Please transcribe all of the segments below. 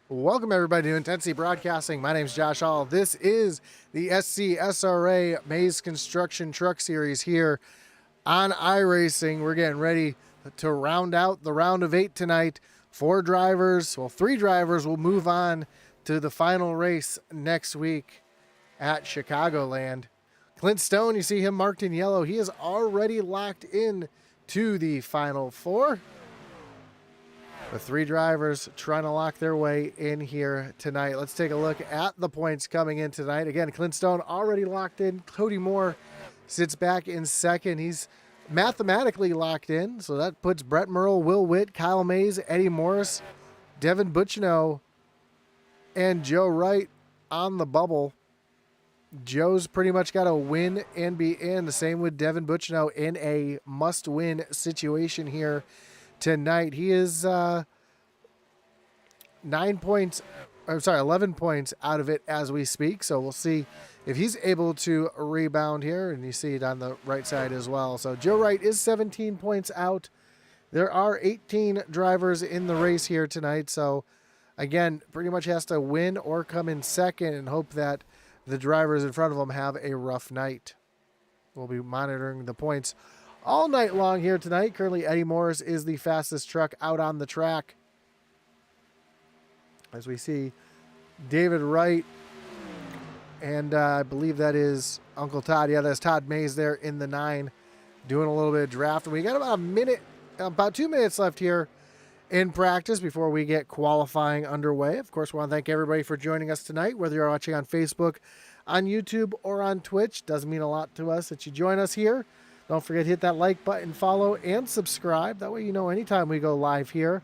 Welcome everybody to Intensity Broadcasting. My name is Josh Hall. This is the SCSRA Mayse Construction Truck Series here on iRacing. We're getting ready to round out the round of 8 tonight. 3 drivers will move on to the final race next week at Chicagoland. Clint Stone, you see him marked in yellow. He is already locked in to the final 4. The 3 drivers trying to lock their way in here tonight. Let's take a look at the points coming in tonight. Again, Clint Stone already locked in. Cody Moore sits back in second. He's mathematically locked in, so that puts Brett Merle, Will Witt, Kyle Mayse, Eddie Morris, Devin Butchino, and Joe Wright on the bubble. Joe's pretty much got to win and be in. The same with Devin Butchino in a must-win situation here tonight. He is 11 points out of it as we speak. So we'll see if he's able to rebound here. And you see it on the right side as well. So Joe Wright is 17 points out. There are 18 drivers in the race here tonight. So again, pretty much has to win or come in second and hope that the drivers in front of him have a rough night. We'll be monitoring the points all night long here tonight. Currently, Eddie Morris is the fastest truck out on the track. As we see David Wright, and I believe that is Uncle Todd. Yeah, that's Todd Mayse there in the 9, doing a little bit of drafting. We got about 2 minutes left here in practice before we get qualifying underway. Of course, we want to thank everybody for joining us tonight, whether you're watching on Facebook, on YouTube, or on Twitch. Doesn't mean a lot to us that you join us here. Don't forget to hit that like button, follow, and subscribe. That way you know anytime we go live here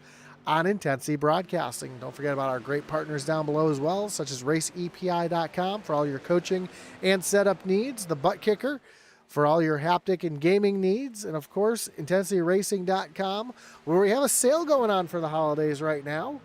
on Intensity Broadcasting. Don't forget about our great partners down below as well, such as RaceEPI.com for all your coaching and setup needs, the Butt Kicker for all your haptic and gaming needs, and of course, IntensityRacing.com, where we have a sale going on for the holidays right now.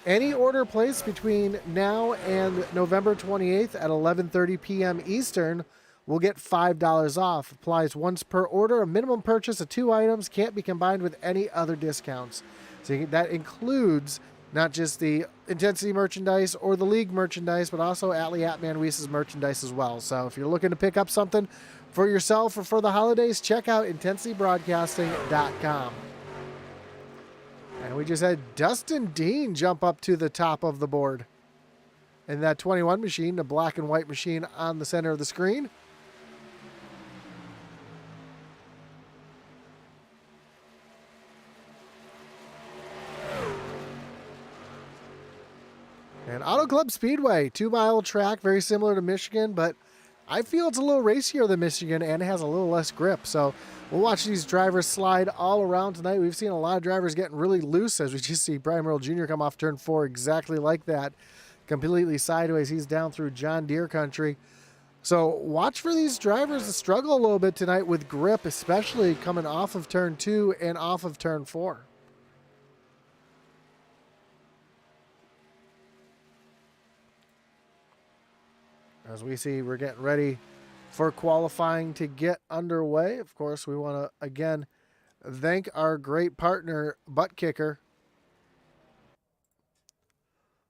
Any order placed between now and November 28th at 11:30 p.m. Eastern will get $5 off. Applies once per order. A minimum purchase of 2 items can't be combined with any other discounts. So that includes not just the Intensity merchandise or the League merchandise, but also Atlee Atman-Weiss's merchandise as well. So if you're looking to pick up something for yourself or for the holidays, check out IntensityBroadcasting.com. And we just had Dustin Dean jump up to the top of the board in that 21 machine, the black and white machine on the center of the screen. And Auto Club Speedway, 2-mile track, very similar to Michigan, but I feel it's a little racier than Michigan and it has a little less grip. So we'll watch these drivers slide all around tonight. We've seen a lot of drivers getting really loose as we just see Brian Merle Jr. come off turn 4 exactly like that, completely sideways. He's down through John Deere country. So watch for these drivers to struggle a little bit tonight with grip, especially coming off of turn 2 and off of turn 4. As we see, we're getting ready for qualifying to get underway. Of course, we want to, again, thank our great partner, Butt Kicker.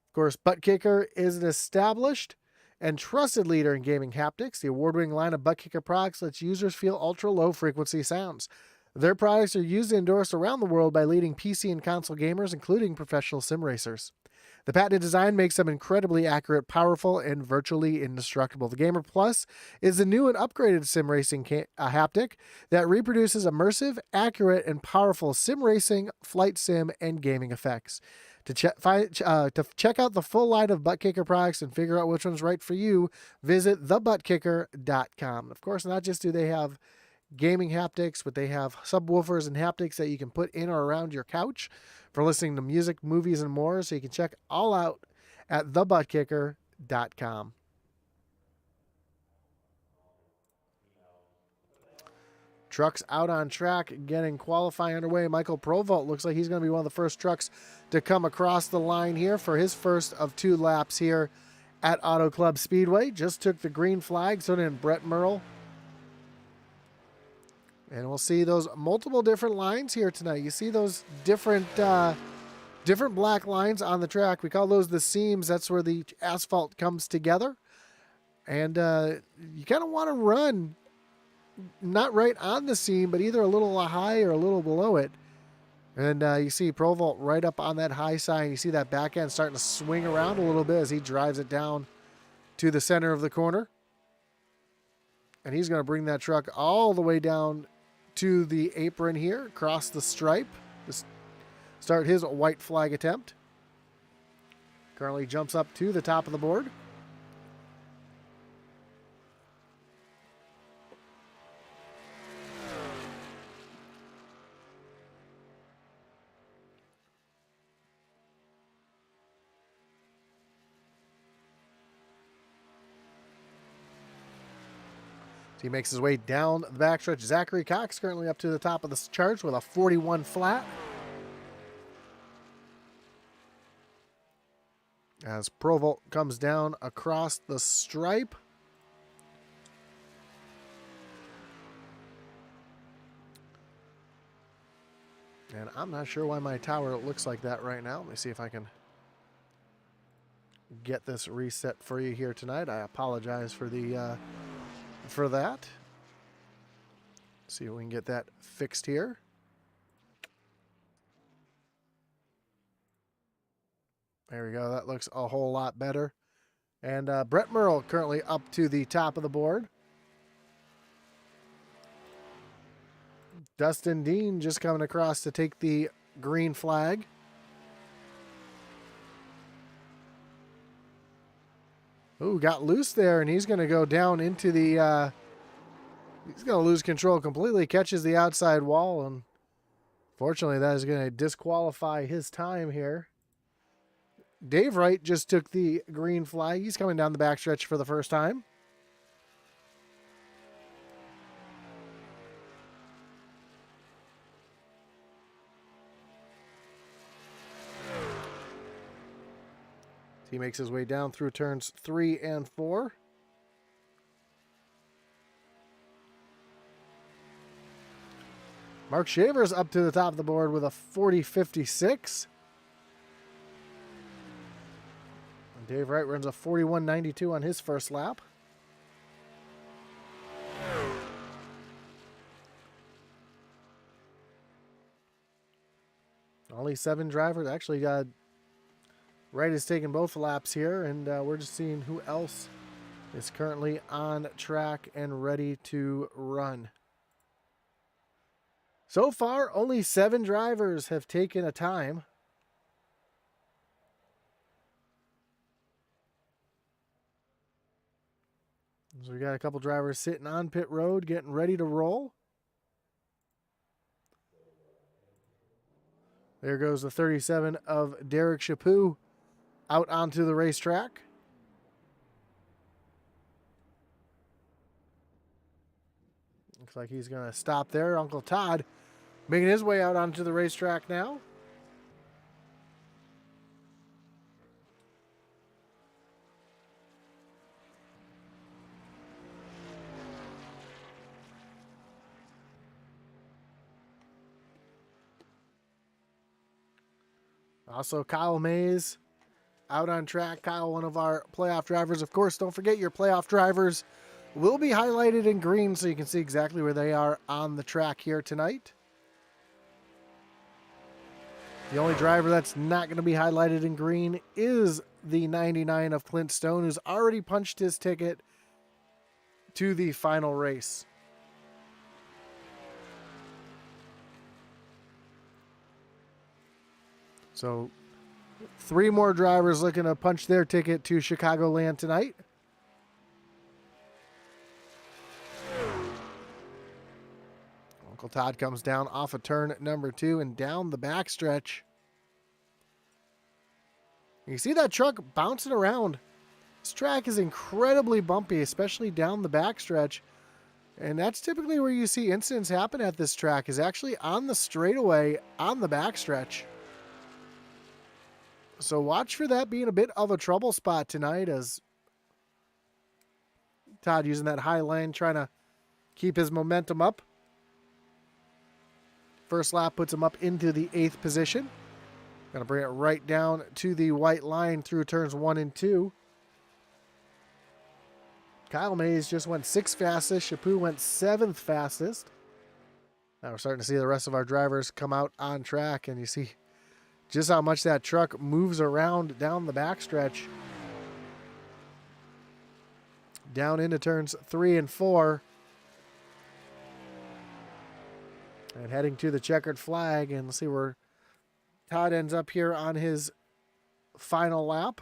Of course, Butt Kicker is an established and trusted leader in gaming haptics. The award-winning line of Butt Kicker products lets users feel ultra-low frequency sounds. Their products are used and endorsed around the world by leading PC and console gamers, including professional sim racers. The patented design makes them incredibly accurate, powerful, and virtually indestructible. The Gamer Plus is the new and upgraded sim racing haptic that reproduces immersive, accurate, and powerful sim racing, flight sim, and gaming effects. To check out the full line of Butt Kicker products and figure out which one's right for you, visit thebuttkicker.com. Of course, not just do they have gaming haptics, but they have subwoofers and haptics that you can put in or around your couch for listening to music, movies, and more. So you can check all out at thebuttkicker.com. Trucks out on track, getting qualifying underway. Michael Provolt looks like he's going to be one of the first trucks to come across the line here for his first of 2 laps here at Auto Club Speedway. Just took the green flag, so did Brett Merle. And we'll see those multiple different lines here tonight. You see those different different black lines on the track. We call those the seams. That's where the asphalt comes together. And you kind of want to run not right on the seam, but either a little high or a little below it. And you see Provolt right up on that high side. You see that back end starting to swing around a little bit as he drives it down to the center of the corner. And he's going to bring that truck all the way down to the apron here, across the stripe, to start his white flag attempt. Currently jumps up to the top of the board. So he makes his way down the backstretch. Zachary Cox currently up to the top of the charts with a 41 flat. As Provolt comes down across the stripe. And I'm not sure why my tower looks like that right now. Let me see if I can get this reset for you here tonight. I apologize for the for that. See if we can get that fixed here. There we go. That looks a whole lot better. And Brett Merle currently up to the top of the board. Dustin Dean just coming across to take the green flag. Ooh, got loose there, and he's going to go down into the... he's going to lose control completely, catches the outside wall, and fortunately that is going to disqualify his time here. Dave Wright just took the green flag. He's coming down the backstretch for the first time. He makes his way down through turns 3 and 4. Mark Shaver's up to the top of the board with a 40.56. And Dave Wright runs a 41.92 on his first lap. Only 7 drivers. Actually, Wright is taking both laps here, and we're just seeing who else is currently on track and ready to run. So far, only 7 drivers have taken a time. So we got a couple drivers sitting on pit road, getting ready to roll. There goes the 37 of Derek Chaput out onto the racetrack. Looks like he's going to stop there. Uncle Todd making his way out onto the racetrack now. Also, Kyle Mayse out on track. Kyle, one of our playoff drivers. Of course, don't forget your playoff drivers will be highlighted in green so you can see exactly where they are on the track here tonight. The only driver that's not going to be highlighted in green is the 99 of Clint Stone, who's already punched his ticket to the final race. So 3 more drivers looking to punch their ticket to Chicagoland tonight. Uncle Todd comes down off of turn number 2 and down the backstretch. You see that truck bouncing around. This track is incredibly bumpy, especially down the backstretch. And that's typically where you see incidents happen at this track, is actually on the straightaway on the backstretch. So watch for that being a bit of a trouble spot tonight, as Todd using that high line, trying to keep his momentum up. First lap puts him up into the 8th position. Going to bring it right down to the white line through turns 1 and 2. Kyle Mayse just went 6th fastest. Chaput went 7th fastest. Now we're starting to see the rest of our drivers come out on track, and you see just how much that truck moves around down the backstretch. Down into turns 3 and 4. And heading to the checkered flag, and let's see where Todd ends up here on his final lap.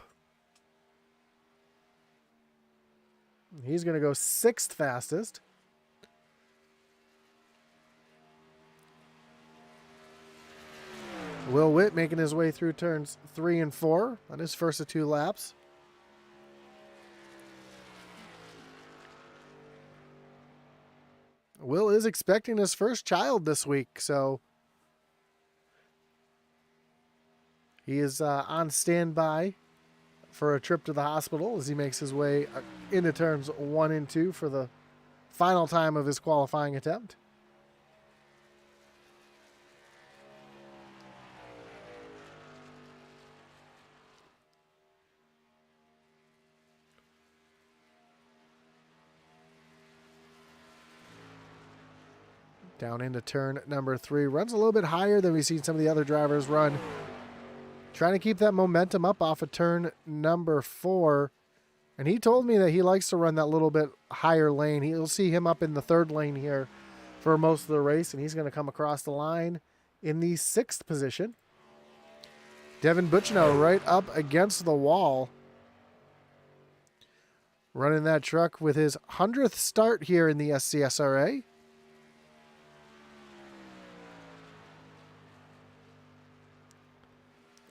He's going to go 6th fastest. Will Witt making his way through turns 3 and 4 on his first of 2 laps. Will is expecting his first child this week, so he is on standby for a trip to the hospital as he makes his way into turns 1 and 2 for the final time of his qualifying attempt. Down into turn number 3. Runs a little bit higher than we've seen some of the other drivers run. Trying to keep that momentum up off of turn number 4. And he told me that he likes to run that little bit higher lane. You'll see him up in the 3rd lane here for most of the race. And he's going to come across the line in the 6th position. Devin Butchino right up against the wall. Running that truck with his 100th start here in the SCSRA.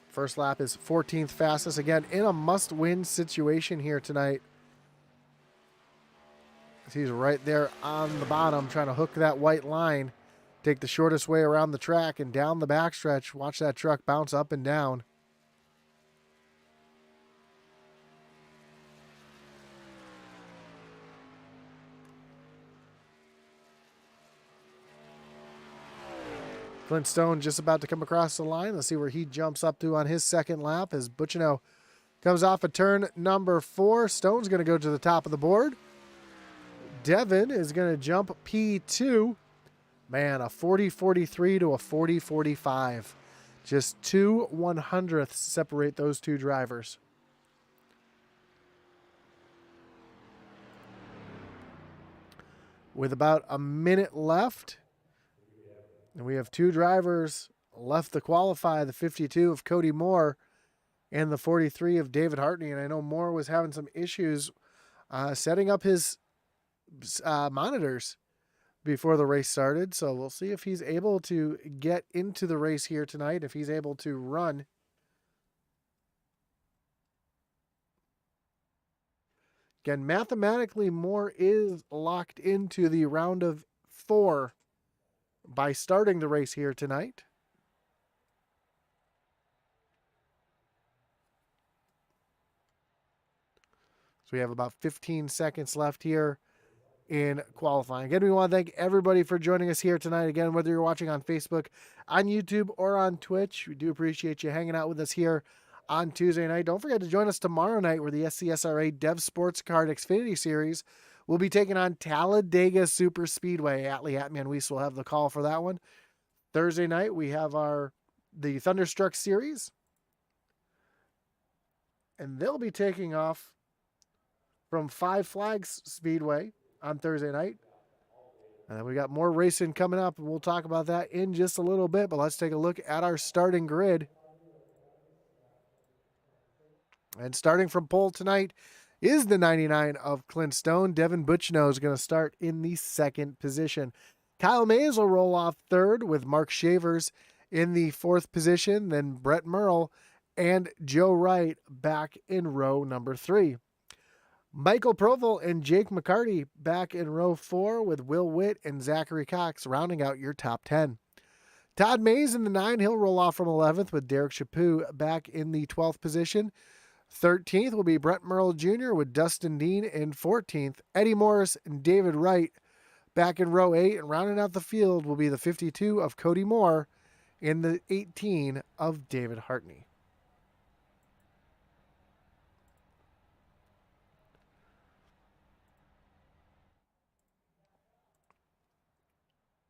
First lap is 14th fastest. Again, in a must-win situation here tonight. He's right there on the bottom trying to hook that white line. Take the shortest way around the track and down the backstretch. Watch that truck bounce up and down. Clint Stone just about to come across the line. Let's see where he jumps up to on his 2nd lap as Butchino comes off of turn number 4. Stone's going to go to the top of the board. Devin is going to jump P2. Man, a 40-43 to a 40-45. Just 2 100ths separate those two drivers. With about a minute left, and we have 2 drivers left to qualify, the 52 of Cody Moore and the 43 of David Hartney. And I know Moore was having some issues setting up his monitors before the race started. So we'll see if he's able to get into the race here tonight, if he's able to run. Again, mathematically, Moore is locked into the round of 4 by starting the race here tonight. So we have about 15 seconds left here in qualifying. Again, we want to thank everybody for joining us here tonight. Again, whether you're watching on Facebook, on YouTube, or on Twitch, we do appreciate you hanging out with us here on Tuesday night. Don't forget to join us tomorrow night where the SCSRA Dev Sports Card Xfinity Series will be taking on Talladega Super Speedway. Atlee Atman-Weiss will have the call for that one. Thursday night, we have the Thunderstruck Series. And they'll be taking off from Five Flags Speedway on Thursday night. And then we got more racing coming up, and we'll talk about that in just a little bit. But let's take a look at our starting grid. And starting from pole tonight is the 99 of Clint Stone. Devin Butchino is going to start in the 2nd position. Kyle Mayse will roll off 3rd with Mark Shavers in the 4th position. Then Brett Merle and Joe Wright back in row number 3. Michael Provel and Jake McCarty back in row 4 with Will Witt and Zachary Cox rounding out your top 10. Todd Mayse in the 9. He'll roll off from 11th with Derek Chaput back in the 12th position. 13th will be Brett Merle Jr. with Dustin Dean in 14th. Eddie Morris and David Wright back in row 8. And rounding out the field will be the 52 of Cody Moore in the 18 of David Hartney.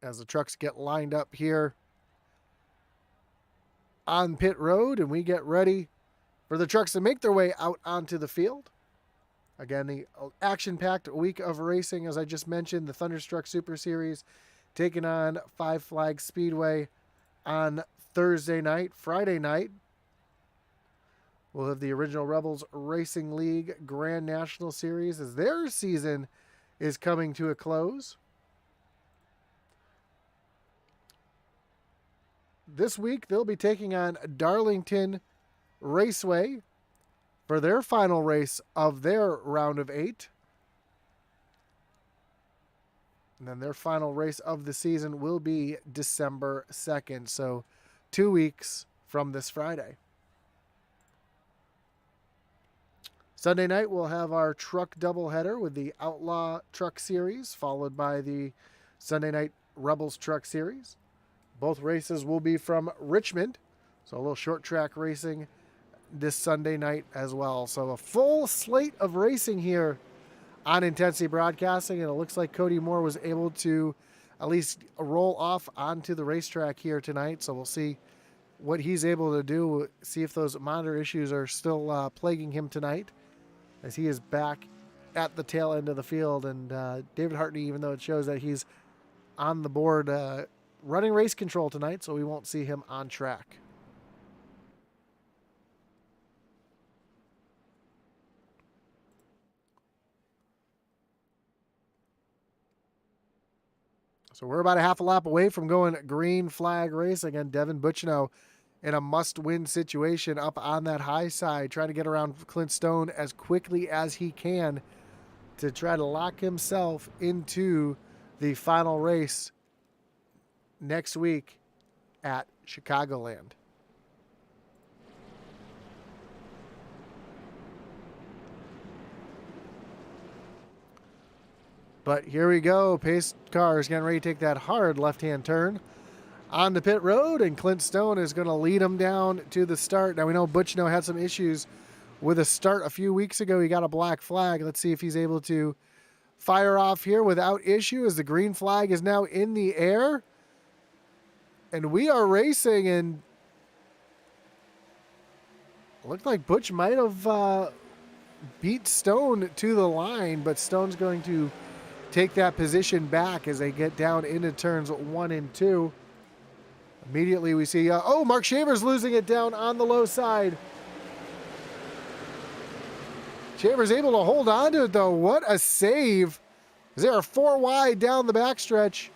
As the trucks get lined up here on pit road, and we get ready for the trucks to make their way out onto the field. Again, the action-packed week of racing, as I just mentioned, the Thunderstruck Super Series taking on Five Flags Speedway on Thursday night. Friday night, we'll have the Original Rebels Racing League Grand National Series as their season is coming to a close. This week, they'll be taking on Darlington Raceway for their final race of their round of 8. And then their final race of the season will be December 2nd, so 2 weeks from this Friday. Sunday night, we'll have our truck doubleheader with the Outlaw Truck Series, followed by the Sunday night Rebels Truck Series. Both races will be from Richmond, so a little short track racing this Sunday night as well. So a full slate of racing here on Intensity Broadcasting, and it looks like Cody Moore was able to at least roll off onto the racetrack here tonight. So we'll see what he's able to do, see if those monitor issues are still plaguing him tonight, as he is back at the tail end of the field. And David Hartney, even though it shows that he's on the board running race control tonight, so we won't see him on track. So we're about a half a lap away from going green flag race. Again, Devin Butchino in a must-win situation up on that high side, trying to get around Clint Stone as quickly as he can to try to lock himself into the final race next week at Chicagoland. But here we go. Pace car is getting ready to take that hard left-hand turn on the pit road, and Clint Stone is going to lead him down to the start. Now, we know Butchino had some issues with a start a few weeks ago. He got a black flag. Let's see if he's able to fire off here without issue, as the green flag is now in the air. And we are racing, and it looked like Butch might have beat Stone to the line, but Stone's going to take that position back as they get down into turns 1 and 2. Immediately we see, Mark Shaver's losing it down on the low side. Shaver's able to hold on to it, though. What a save. They are 4 wide down the backstretch.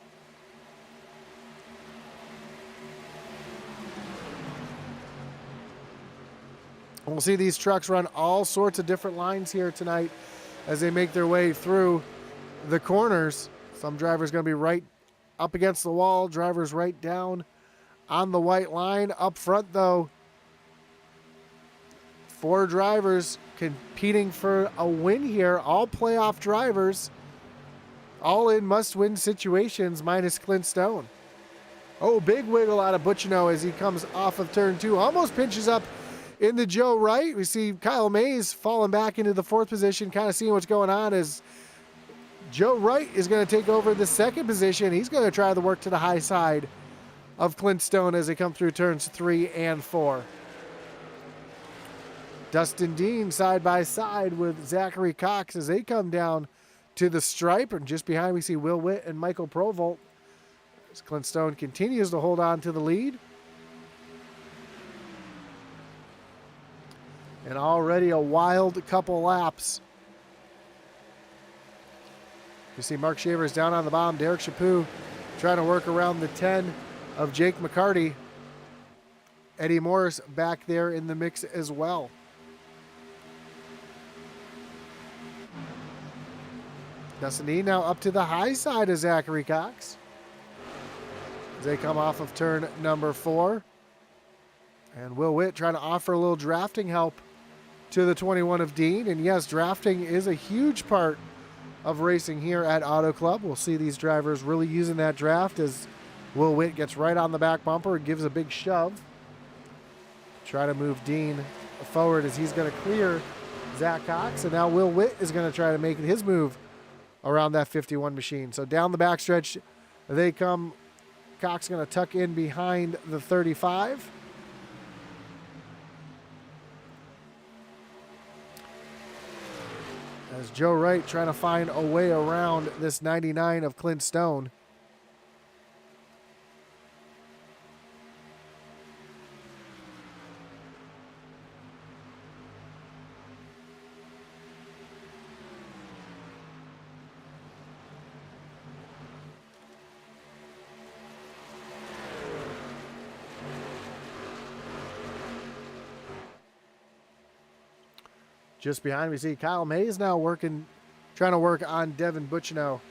We'll see these trucks run all sorts of different lines here tonight as they make their way through the corners. Some drivers going to be right up against the wall, drivers right down on the white line. Up front, though, 4 drivers competing for a win here, all playoff drivers, all in must-win situations, minus Clint Stone. Oh, big wiggle out of Butchino as he comes off of turn 2, almost pinches up into Joe Wright. We see Kyle Mayse falling back into the 4th position, kind of seeing what's going on as Joe Wright is going to take over the 2nd position. He's going to try to work to the high side of Clint Stone as they come through turns 3 and 4. Dustin Dean side by side with Zachary Cox as they come down to the stripe. And just behind we see Will Witt and Michael Provolt as Clint Stone continues to hold on to the lead. And already a wild couple laps. You see Mark Shaver's down on the bottom. Derek Chaput trying to work around the 10 of Jake McCarty. Eddie Morris back there in the mix as well. Dustin Dean now up to the high side of Zachary Cox as they come off of turn number 4. And Will Witt trying to offer a little drafting help to the 21 of Dean. And yes, drafting is a huge part of racing here at Auto Club. We'll see these drivers really using that draft as Will Witt gets right on the back bumper, gives a big shove. Try to move Dean forward as he's going to clear Zach Cox. And now Will Witt is going to try to make his move around that 51 machine. So down the backstretch they come. Cox going to tuck in behind the 35. As Joe Wright trying to find a way around this 99 of Clint Stone. Just behind me, see Kyle Mayse now trying to work on Devin Butchino. So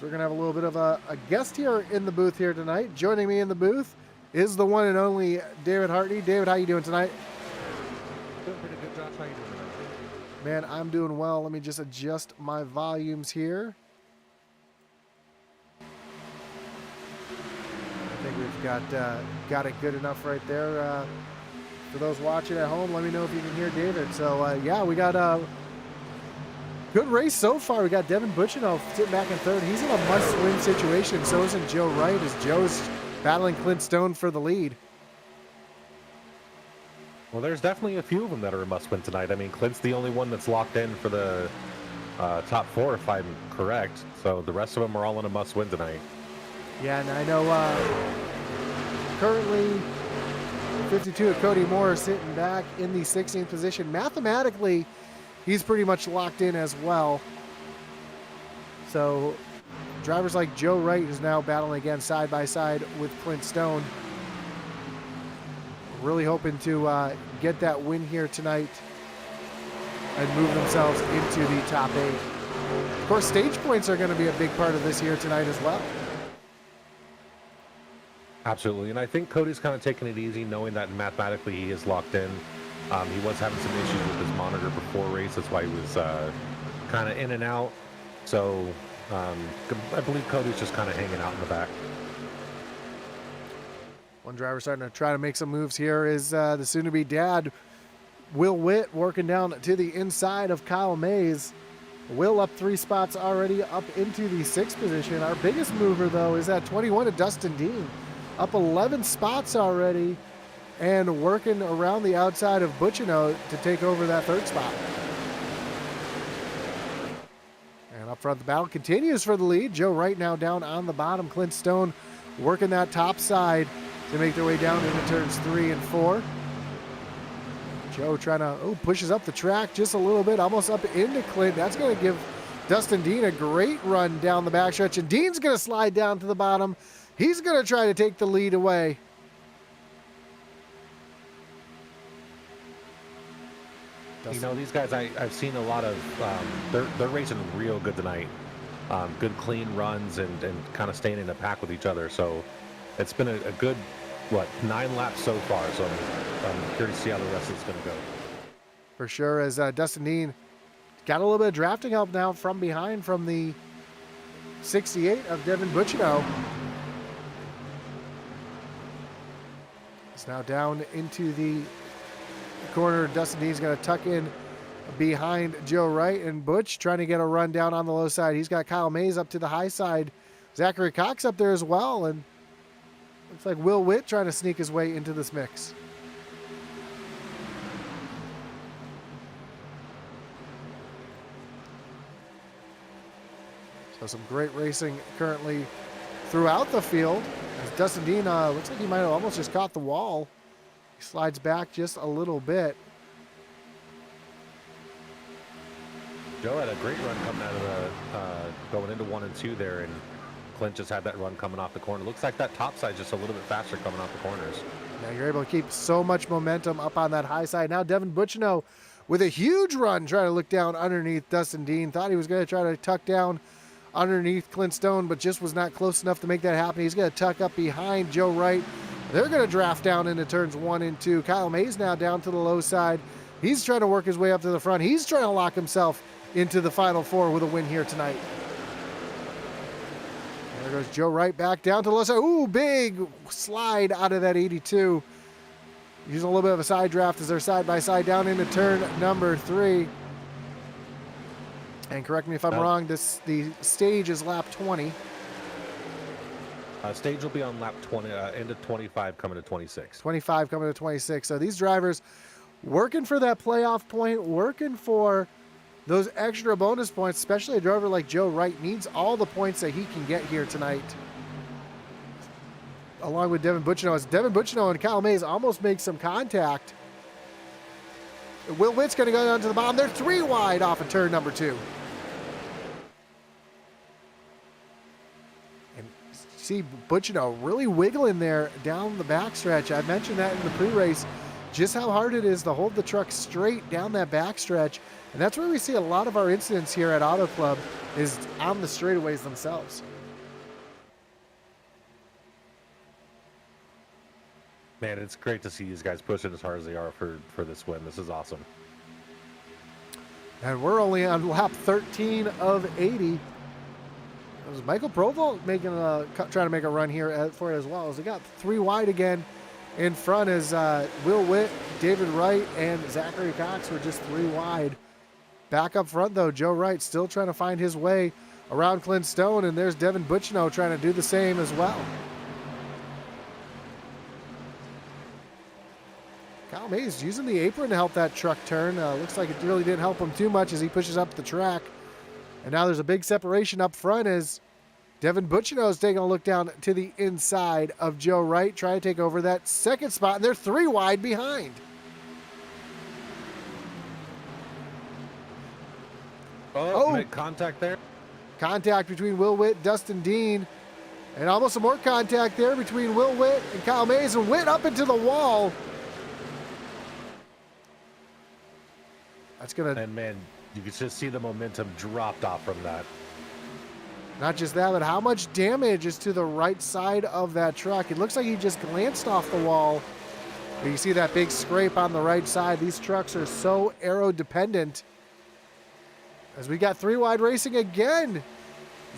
we're going to have a little bit of a guest here in the booth here tonight. Joining me in the booth is the one and only David Hartney. David, how you doing tonight? Doing pretty good, Josh. How you doing tonight? Man, I'm doing well. Let me just adjust my volumes here. I think we've got it good enough right there. For those watching at home, let me know if you can hear David. So, yeah, we got a good race so far. We got Devin Butchino sitting back in third. He's in a must-win situation. So isn't Joe Wright, as Joe's battling Clint Stone for the lead. Well, there's definitely a few of them that are a must-win tonight. I mean, Clint's the only one that's locked in for the top four, if I'm correct. So the rest of them are all in a must-win tonight. Yeah, and I know currently 52 of Cody Moore sitting back in the 16th position. Mathematically, he's pretty much locked in as well. So drivers like Joe Wright is now battling again side by side with Clint Stone. Really hoping to get that win here tonight and move themselves into the top 8. Of course, stage points are going to be a big part of this here tonight as well. Absolutely, and I think Cody's kind of taking it easy, knowing that mathematically he is locked in. He was having some issues with his monitor before race. That's why he was kind of in and out. So I believe Cody's just kind of hanging out in the back. One driver starting to try to make some moves here is the soon-to-be dad, Will Witt, working down to the inside of Kyle Mayse. Will up 3 spots already, up into the 6th position. Our biggest mover, though, is at 21 of Dustin Dean. Up 11 spots already and working around the outside of Butchino to take over that 3rd spot. And up front, the battle continues for the lead. Joe Wright now down on the bottom. Clint Stone working that top side to make their way down into turns 3 and 4. Joe trying to, pushes up the track just a little bit, almost up into Clint. That's going to give Dustin Dean a great run down the backstretch, and Dean's going to slide down to the bottom. He's going to try to take the lead away. You know, these guys, I've seen a lot of, they're racing real good tonight. Good clean runs and kind of staying in a pack with each other. So it's been a good, 9 laps so far. So I'm curious to see how the rest of it's going to go. For sure, as Dustin Dean got a little bit of drafting help now from behind from the 68 of Devin Butchino. It's now down into the corner. Dustin Dean's going to tuck in behind Joe Wright, and Butch trying to get a run down on the low side. He's got Kyle Mayse up to the high side. Zachary Cox up there as well, and looks like Will Witt trying to sneak his way into this mix. So some great racing currently throughout the field. As Dustin Dean looks like he might have almost just caught the wall. He slides back just a little bit. Joe had a great run coming out of the, going into 1 and 2 there, and Clint just had that run coming off the corner. Looks like that top side just a little bit faster coming off the corners. Now you're able to keep so much momentum up on that high side. Now Devin Butchino with a huge run trying to look down underneath Dustin Dean. Thought he was going to try to tuck down underneath Clint Stone, but just was not close enough to make that happen. He's going to tuck up behind Joe Wright. They're going to draft down into turns 1 and 2. Kyle Mayse now down to the low side. He's trying to work his way up to the front. He's trying to lock himself into the Final 4 with a win here tonight. There goes Joe Wright back down to the left side. Ooh, big slide out of that 82. Using a little bit of a side draft as they're side by side down into turn number 3. And correct me if I'm wrong, the stage is lap 20. Stage will be on lap 20, into 25 coming to 26. 25 coming to 26. So these drivers working for that playoff point, working for those extra bonus points, especially a driver like Joe Wright needs all the points that he can get here tonight. Along with Devin Bucino, as Devin Bucino and Kyle Mayse almost make some contact. Will Witt's going to go down to the bottom. They're 3 wide off of turn number 2. And see Bucino really wiggling there down the backstretch. I mentioned that in the pre-race, just how hard it is to hold the truck straight down that backstretch. And that's where we see a lot of our incidents here at Auto Club is on the straightaways themselves. Man, it's great to see these guys pushing as hard as they are for this win. This is awesome. And we're only on lap 13 of 80. There's Michael Provolt making trying to make a run here for it as well. As they got 3 wide again in front as Will Witt, David Wright, and Zachary Cox were just 3 wide. Back up front, though, Joe Wright still trying to find his way around Clint Stone, and there's Devin Bucino trying to do the same as well. Kyle Mayse using the apron to help that truck turn. Looks like it really didn't help him too much as he pushes up the track. And now there's a big separation up front as Devin Bucino is taking a look down to the inside of Joe Wright, trying to take over that second spot, and they're 3 wide behind. Oh, make contact there. Contact between Will Witt, Dustin Dean, and almost some more contact there between Will Witt and Kyle Mayse, and Witt up into the wall. That's gonna. And man, you can just see the momentum dropped off from that. Not just that, but how much damage is to the right side of that truck. It looks like he just glanced off the wall. But you see that big scrape on the right side. These trucks are so aero dependent. As we got 3 wide racing again.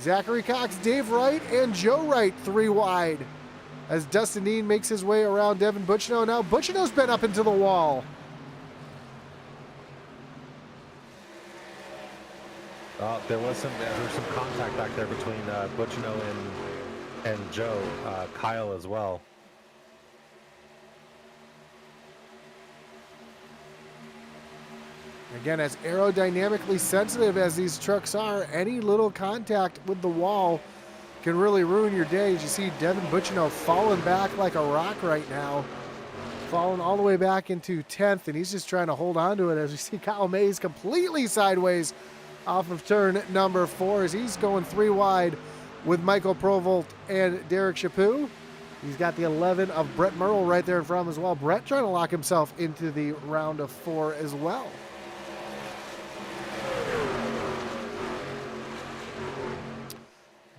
Zachary Cox, Dave Wright, and Joe Wright 3 wide. As Dustin Dean makes his way around Devin Bucino. Now Bucino's been up into the wall. There was some contact back there between Bucino and Joe, Kyle as well. Again, as aerodynamically sensitive as these trucks are, any little contact with the wall can really ruin your day. As you see Devin Bucino falling back like a rock right now, falling all the way back into 10th, and he's just trying to hold on to it as we see Kyle Mayse completely sideways off of turn number 4 as he's going 3 wide with Michael Provolt and Derek Chaput. He's got the 11 of Brett Merle right there in front of him as well. Brett trying to lock himself into the round of 4 as well.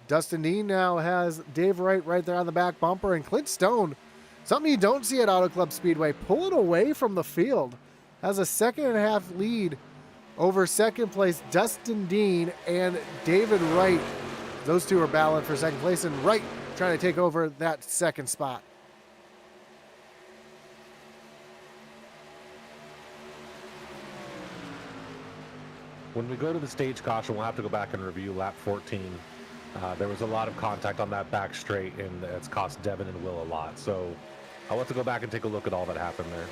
Dustin Dean now has Dave Wright right there on the back bumper, and Clint Stone, something you don't see at Auto Club Speedway, pulling away from the field, has a 2.5 lead over second place Dustin Dean and David Wright. Those two are battling for second place, and Wright trying to take over that second spot. When we go to the stage caution, we'll have to go back and review lap 14. There was a lot of contact on that back straight, and it's cost Devin and Will a lot. So I'll have to go back and take a look at all that happened there.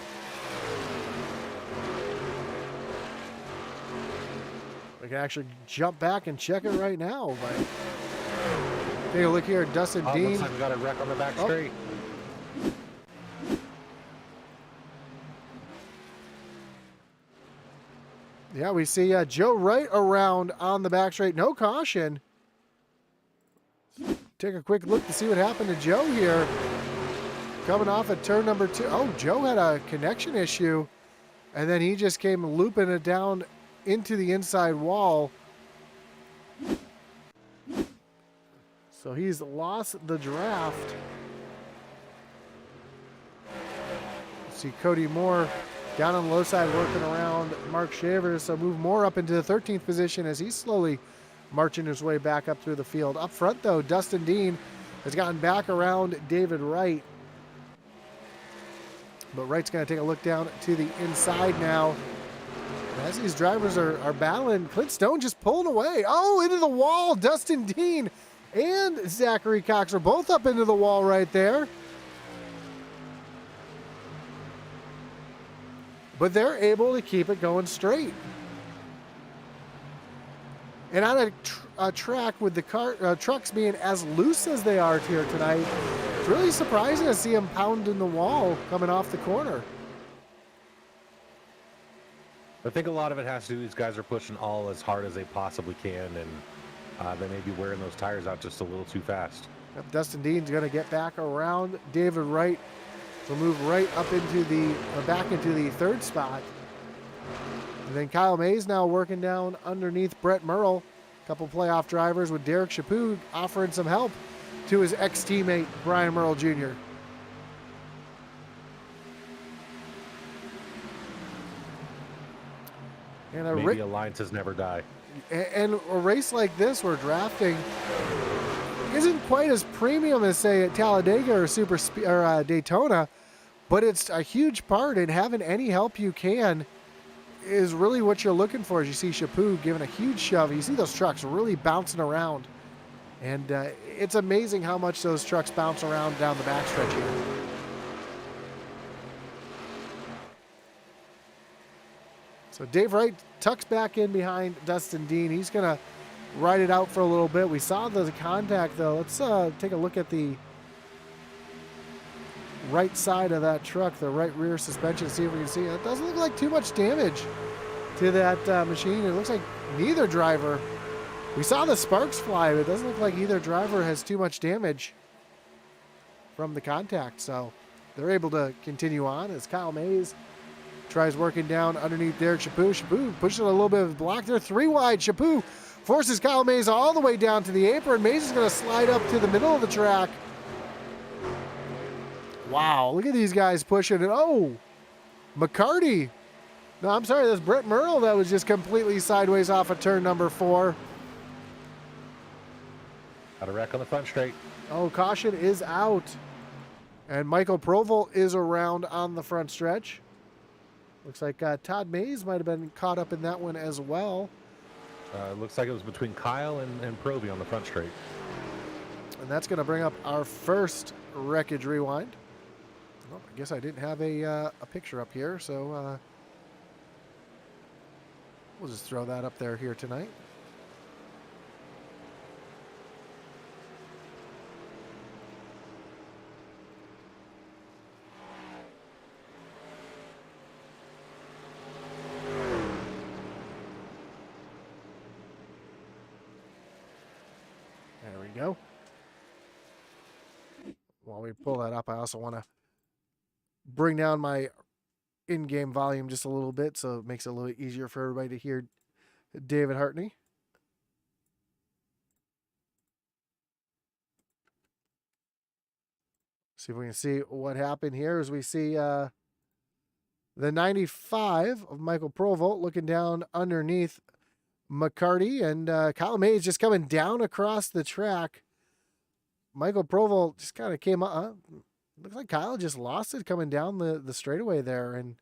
We can actually jump back and check it right now. But take a look here at Dustin Dean. Looks like we got a wreck on the back straight. Yeah, we see Joe Wright around on the back straight. No caution. Take a quick look to see what happened to Joe here. Coming off at turn number 2. Oh, Joe had a connection issue, and then he just came looping it down into the inside wall. So he's lost the draft. See Cody Moore down on the low side working around Mark Shavers. So move Moore up into the 13th position as he's slowly marching his way back up through the field. Up front, though, Dustin Dean has gotten back around David Wright. But Wright's going to take a look down to the inside now. As these drivers are battling, Clint Stone just pulling away. Oh, into the wall. Dustin Dean and Zachary Cox are both up into the wall right there. But they're able to keep it going straight. And on a track with the trucks being as loose as they are here tonight, it's really surprising to see them pounding the wall coming off the corner. I think a lot of it has to do, these guys are pushing all as hard as they possibly can, and they may be wearing those tires out just a little too fast. Yep, Dustin Dean's going to get back around David Wright. So move right up into the back into the third spot. And then Kyle Mayse now working down underneath Brett Merle. A couple playoff drivers with Derek Chaput offering some help to his ex-teammate Brian Merle Jr. And maybe alliances never die. And a race like this where drafting isn't quite as premium as, say, at Talladega or Daytona, but it's a huge part, and having any help you can is really what you're looking for. As you see Chaput giving a huge shove, you see those trucks really bouncing around, and it's amazing how much those trucks bounce around down the backstretch here. So Dave Wright tucks back in behind Dustin Dean. He's going to ride it out for a little bit. We saw the contact, though. Let's take a look at the right side of that truck, the right rear suspension, see if we can see it. It doesn't look like too much damage to that machine. It looks like neither driver. We saw the sparks fly, but it doesn't look like either driver has too much damage from the contact. So they're able to continue on as Kyle Mayse tries working down underneath Derek Chaput. Chaput pushing a little bit of block there. 3 wide. Chaput forces Kyle Mayse all the way down to the apron. Mayse is going to slide up to the middle of the track. Wow, look at these guys pushing it. Oh, McCarty. No, I'm sorry, that's Brett Merle that was just completely sideways off of turn number 4. Got a wreck on the front straight. Oh, caution is out. And Michael Provel is around on the front stretch. Looks like Todd Mayse might have been caught up in that one as well. Looks like it was between Kyle and Proby on the front straight. And that's going to bring up our first wreckage rewind. Well, I guess I didn't have a picture up here, so we'll just throw that up there here tonight. There we go. While we pull that up, I also want to bring down my in-game volume just a little bit so it makes it a little easier for everybody to hear David Hartney. See if we can see what happened here as we see the 95 of Michael Provolt looking down underneath McCarty, and Kyle Mayse just coming down across the track. Michael Provolt just kind of came up. Looks like Kyle just lost it coming down the straightaway there and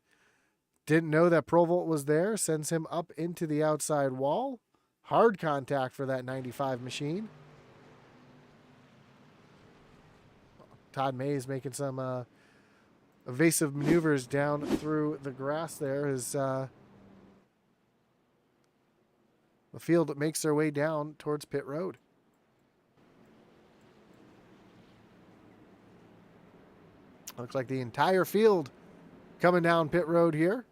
didn't know that Provolt was there. Sends him up into the outside wall. Hard contact for that 95 machine. Todd Mayse making some evasive maneuvers down through the grass there as the field makes their way down towards pit road. Looks like the entire field coming down pit road here.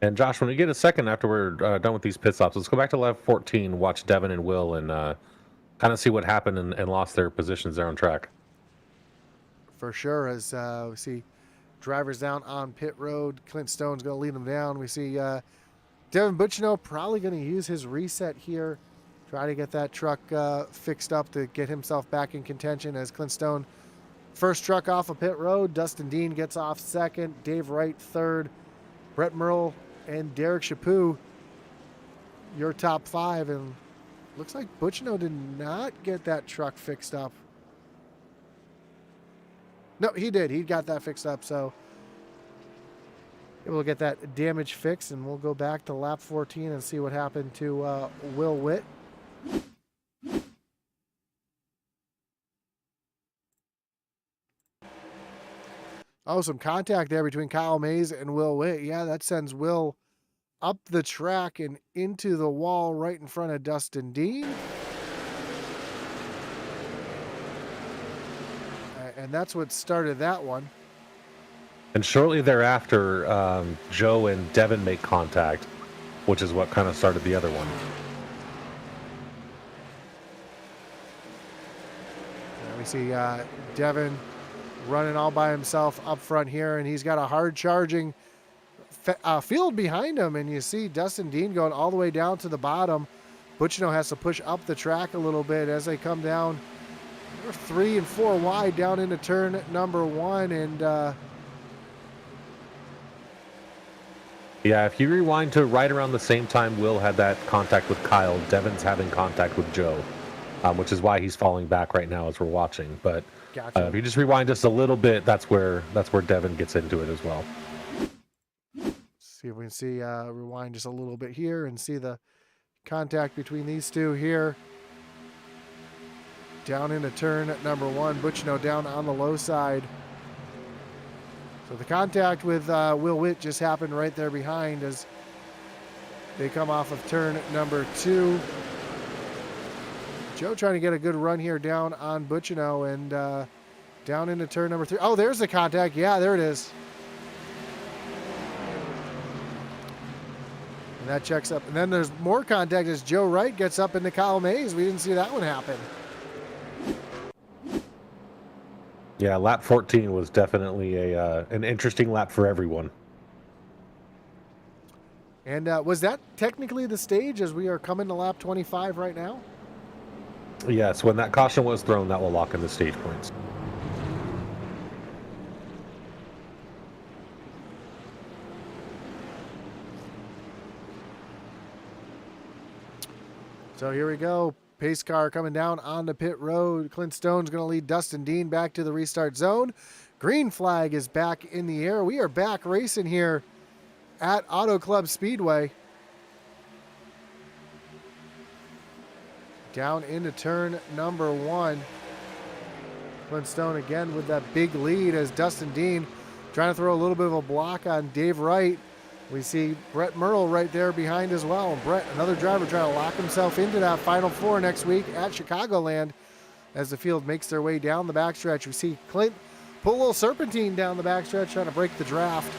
And Josh, when we get a second after we're done with these pit stops, let's go back to lap 14, watch Devin and Will, and kind of see what happened and lost their positions there on track. For sure, as we see drivers down on pit road. Clint Stone's going to lead them down. We see Devin Butchino probably going to use his reset here, Try to get that truck fixed up to get himself back in contention as Clint Stone, first truck off of pit road. Dustin Dean gets off second. Dave Wright third. Brett Merle and Derek Chaput, your top five. And looks like Butchino did not get that truck fixed up. No, he did. He got that fixed up. So we'll get that damage fixed, and we'll go back to lap 14 and see what happened to Will Witt. Oh, some contact there between Kyle Mayse and Will Witt. Yeah, that sends Will up the track and into the wall right in front of Dustin Dean. And that's what started that one. And shortly thereafter, Joe and Devin make contact, which is what kind of started the other one. And we see Devin running all by himself up front here, and he's got a hard charging field behind him, and you see Dustin Dean going all the way down to the bottom. Butchino has to push up the track a little bit as they come down. They're 3 and 4 wide down into turn number 1, and yeah, if you rewind to right around the same time Will had that contact with Kyle, Devin's having contact with Joe, which is why he's falling back right now as we're watching. But gotcha. if you just rewind just a little bit, that's where Devin gets into it as well. See if we can see, rewind just a little bit here and see the contact between these two here. Down into turn number 1, Butchino down on the low side. So the contact with Will Witt just happened right there behind as they come off of turn number 2. Joe trying to get a good run here down on Butchino and down into turn number 3. Oh, there's the contact. Yeah, there it is. And that checks up. And then there's more contact as Joe Wright gets up into Kyle Mayse. We didn't see that one happen. Yeah, lap 14 was definitely an interesting lap for everyone. And was that technically the stage as we are coming to lap 25 right now? Yes, when that caution was thrown, that will lock in the stage points. So here we go. Pace car coming down on the pit road. Clint Stone's going to lead Dustin Dean back to the restart zone. Green flag is back in the air. We are back racing here at Auto Club Speedway. Down into turn number 1. Clint Stone again with that big lead as Dustin Dean trying to throw a little bit of a block on Dave Wright. We see Brett Merle right there behind as well. Brett, another driver trying to lock himself into that Final Four next week at Chicagoland as the field makes their way down the backstretch. We see Clint pull a little serpentine down the backstretch trying to break the draft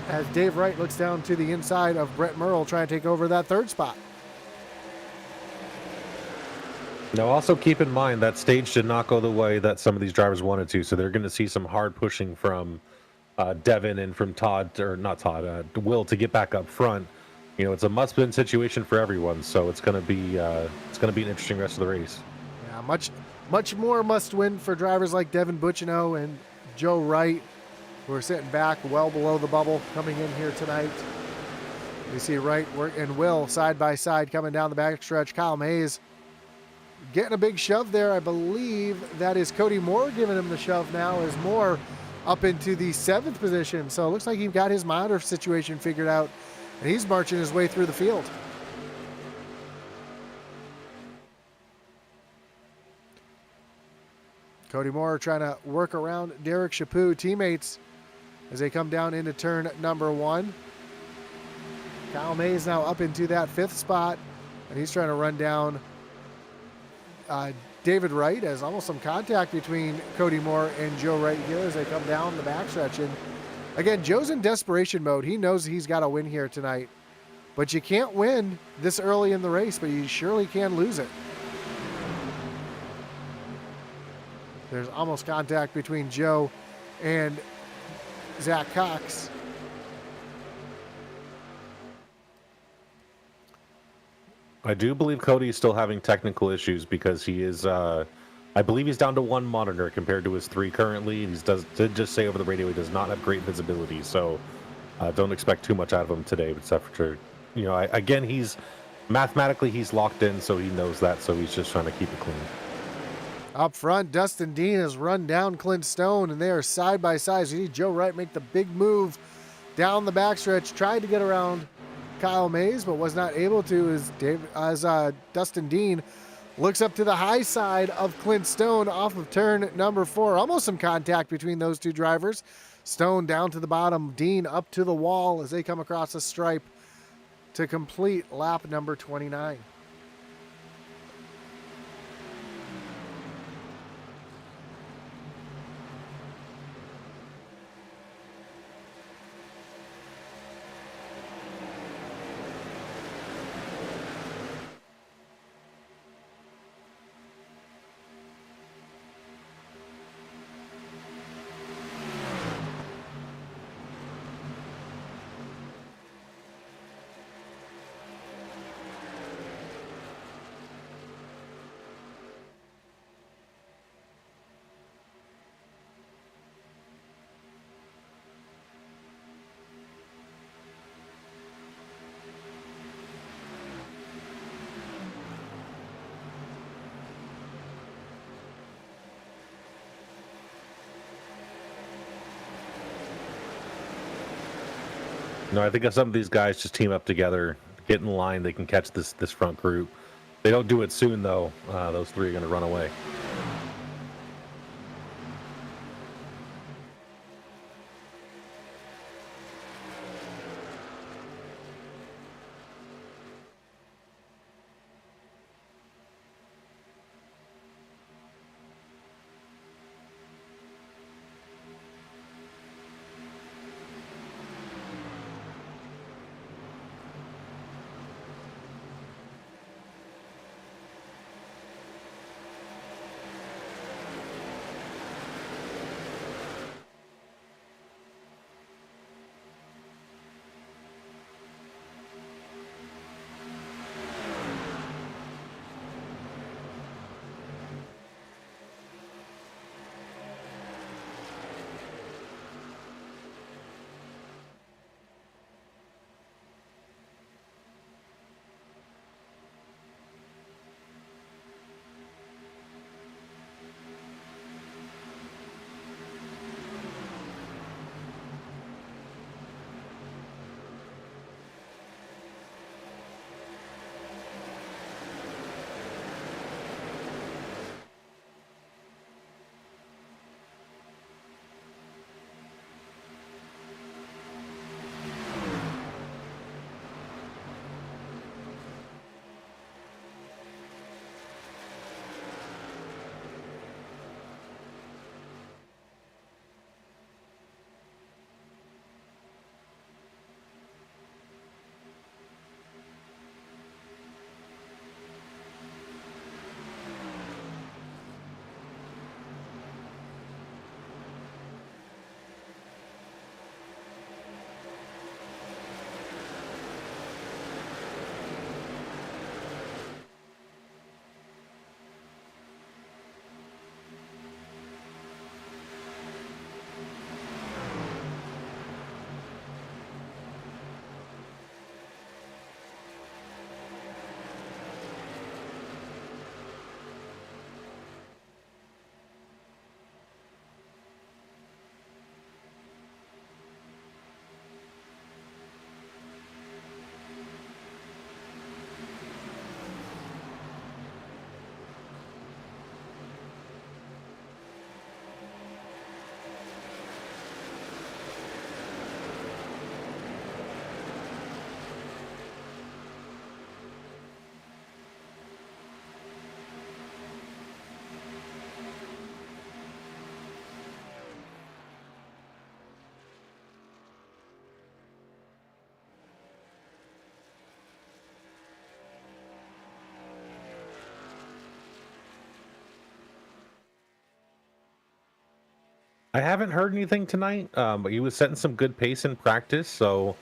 as Dave Wright looks down to the inside of Brett Merle trying to take over that 3rd spot. Now, also keep in mind that stage did not go the way that some of these drivers wanted to, so they're going to see some hard pushing from Devin and from Will to get back up front. You know, it's a must-win situation for everyone, so it's going to be an interesting rest of the race. Yeah, much more must-win for drivers like Devin Butchino and Joe Wright, who are sitting back well below the bubble coming in here tonight. You see Wright and Will side by side coming down the backstretch. Kyle Mayse getting a big shove there. I believe that is Cody Moore giving him the shove now as Moore up into the 7th position. So it looks like he got his monitor situation figured out, and he's marching his way through the field. Cody Moore trying to work around Derek Chaput teammates as they come down into turn number 1. Kyle Mayse now up into that 5th spot, and he's trying to run down David Wright as almost some contact between Cody Moore and Joe Wright here as they come down the backstretch. And again, Joe's in desperation mode. He knows he's got to win here tonight, but you can't win this early in the race, but you surely can lose it. There's almost contact between Joe and Zach Cox. I do believe Cody is still having technical issues because he is, I believe he's down to one monitor compared to his three currently. He did just say over the radio he does not have great visibility, so don't expect too much out of him today, except for, again, mathematically he's locked in, so he knows that, so he's just trying to keep it clean. Up front, Dustin Dean has run down Clint Stone, and they are side by side. So you see Joe Wright make the big move down the backstretch, tried to get around Kyle Mayse, but was not able to as Dustin Dean looks up to the high side of Clint Stone off of turn number 4. Almost some contact between those two drivers. Stone down to the bottom, Dean up to the wall as they come across the stripe to complete lap number 29. No, I think if some of these guys just team up together, get in line, they can catch this front group. They don't do it soon, though. Those three are going to run away. I haven't heard anything tonight, but he was setting some good pace in practice, so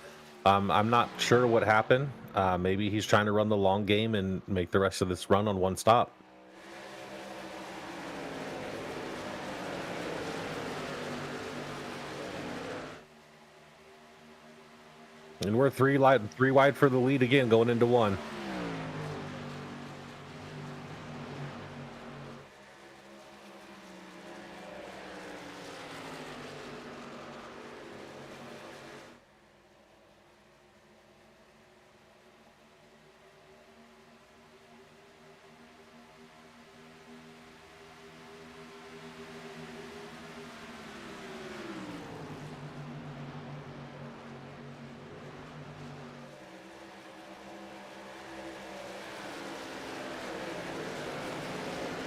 I'm not sure what happened. Maybe he's trying to run the long game and make the rest of this run on one stop. And we're three wide for the lead again, going into one.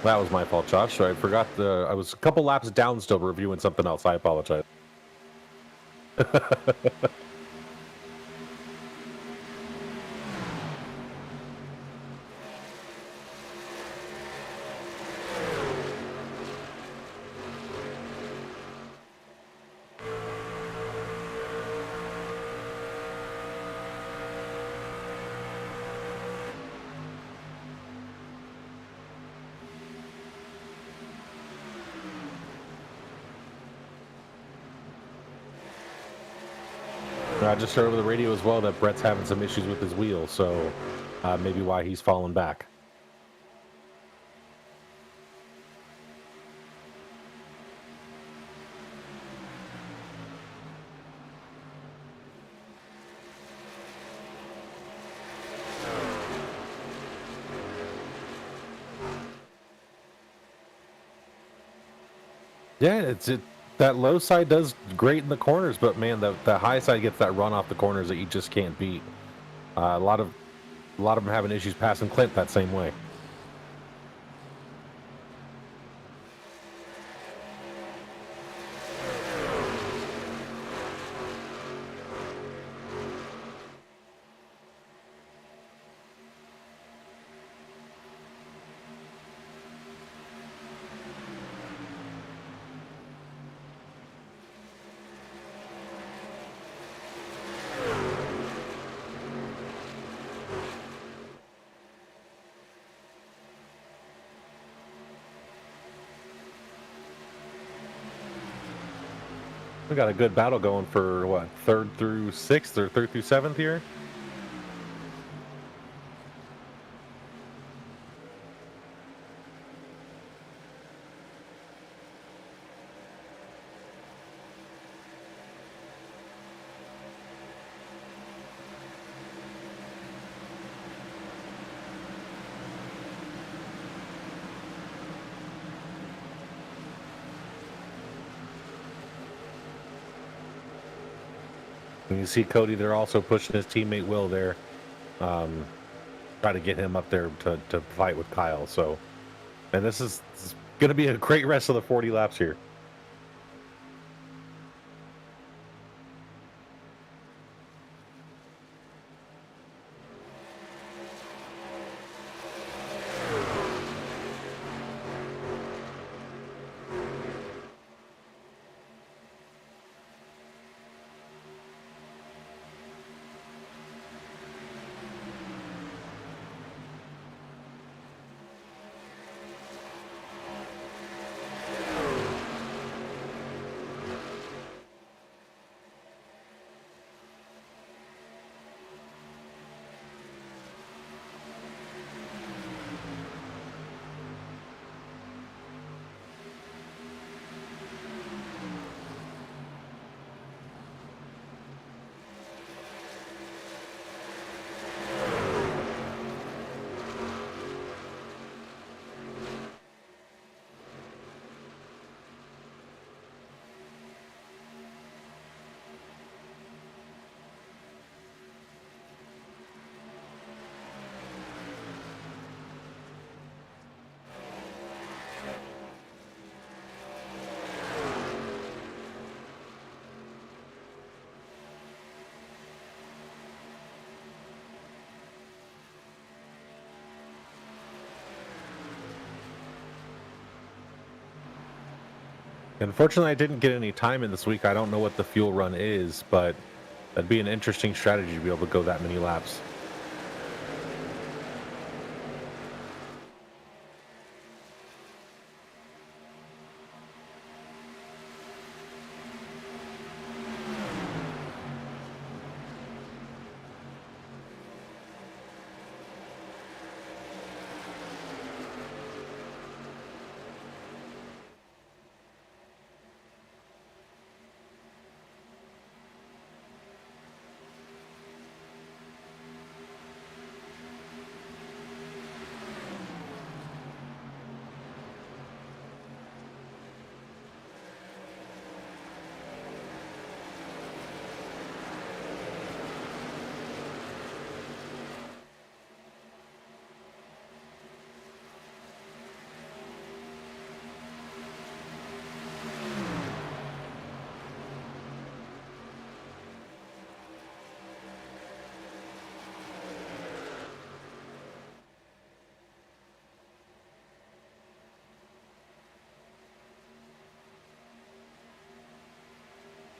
That was my fault, Josh. I forgot I was a couple laps down still reviewing something else. I apologize. I just heard over the radio as well that Brett's having some issues with his wheel, so maybe why he's falling back. Yeah, that low side does great in the corners, but man, the high side gets that run off the corners that you just can't beat. A lot of them having issues passing Clint that same way. We got a good battle going for what, 3rd through 6th or 3rd through 7th here. And you see Cody, they're also pushing his teammate Will there. Try to get him up there to fight with Kyle. So, and this is going to be a great rest of the 40 laps here. Unfortunately, I didn't get any time in this week. I don't know what the fuel run is, but That'd be an interesting strategy to be able to go that many laps.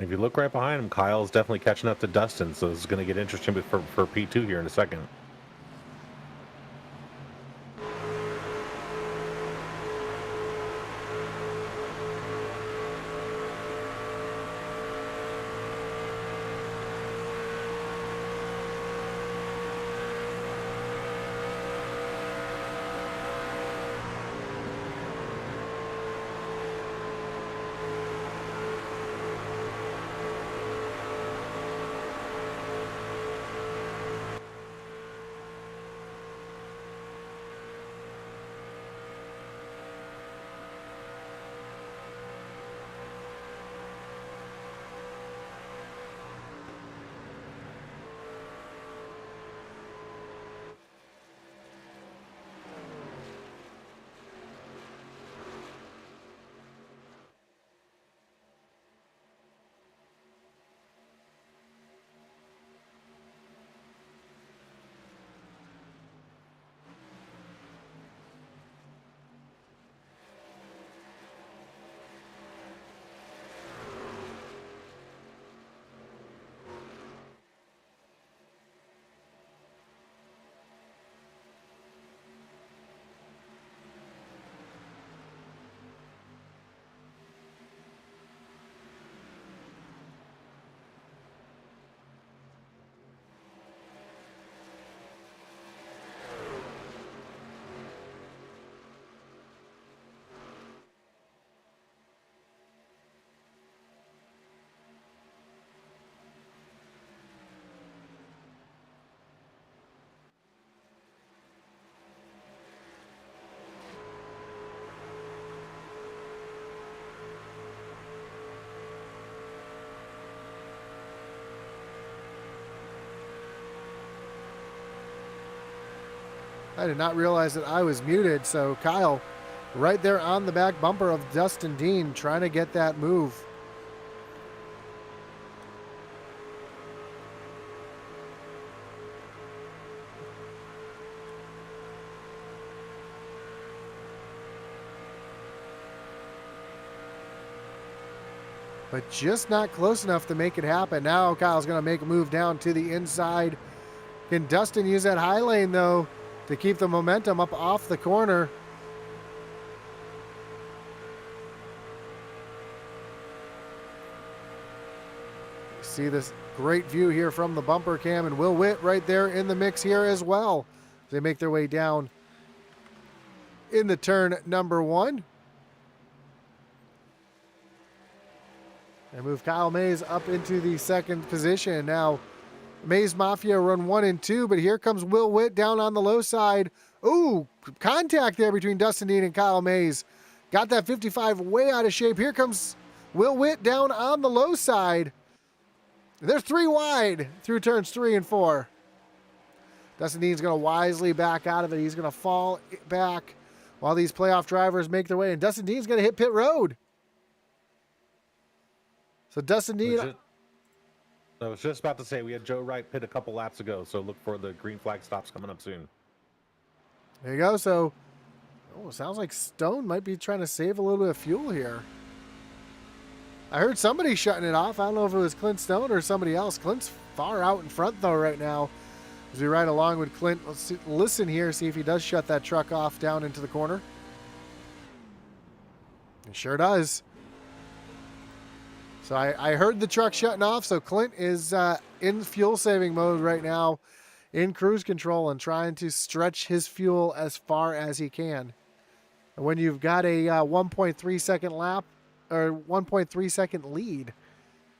If you look right behind him, Kyle's definitely catching up to Dustin, so it's going to get interesting for P2 here in a second. I did not realize that I was muted, so Kyle right there on the back bumper of Dustin Dean trying to get that move. But just not close enough to make it happen. Now Kyle's going to make a move down to the inside. Can Dustin use that high lane, though, to keep the momentum up off the corner? See this great view here from the bumper cam, and Will Witt right there in the mix here as well. They make their way down in the turn number one. And move Kyle Mayse up into the second position. Now, Mayse Mafia run 1 and 2, but here comes Will Witt down on the low side. Ooh, contact there between Dustin Dean and Kyle Mayse. Got that 55 way out of shape. Here comes Will Witt down on the low side. They're 3 wide through turns 3 and 4. Dustin Dean's going to wisely back out of it. He's going to fall back while these playoff drivers make their way. And Dustin Dean's going to hit pit road. So Dustin Dean... I was just about to say, we had Joe Wright pit a couple laps ago, so look for the green flag stops coming up soon. There you go. So, sounds like Stone might be trying to save a little bit of fuel here. I heard somebody shutting it off. I don't know if it was Clint Stone or somebody else. Clint's far out in front, though, right now. As we ride along with Clint, let's listen here, see if he does shut that truck off down into the corner. It sure does. So I heard the truck shutting off, so Clint is in fuel-saving mode right now, in cruise control and trying to stretch his fuel as far as he can. And when you've got a 1.3 second lap, or 1.3 second lead,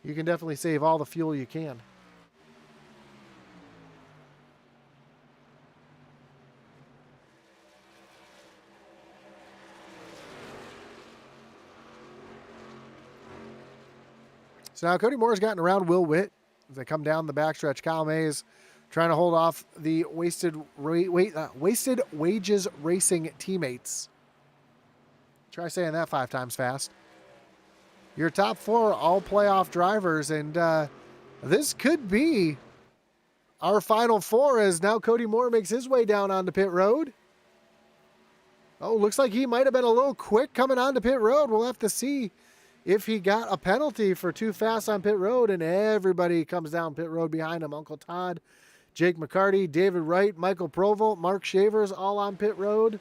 you can definitely save all the fuel you can. So now Cody Moore's gotten around Will Witt as they come down the backstretch. Kyle Mayse trying to hold off the wasted wages racing teammates. Try saying that 5 times fast. Your top 4 all playoff drivers, and this could be our final 4 as now Cody Moore makes his way down onto pit road. Oh, looks like he might have been a little quick coming onto pit road. We'll have to see if he got a penalty for too fast on pit road, and everybody comes down pit road behind him. Uncle Todd, Jake McCarty, David Wright, Michael Provo, Mark Shavers, all on pit road.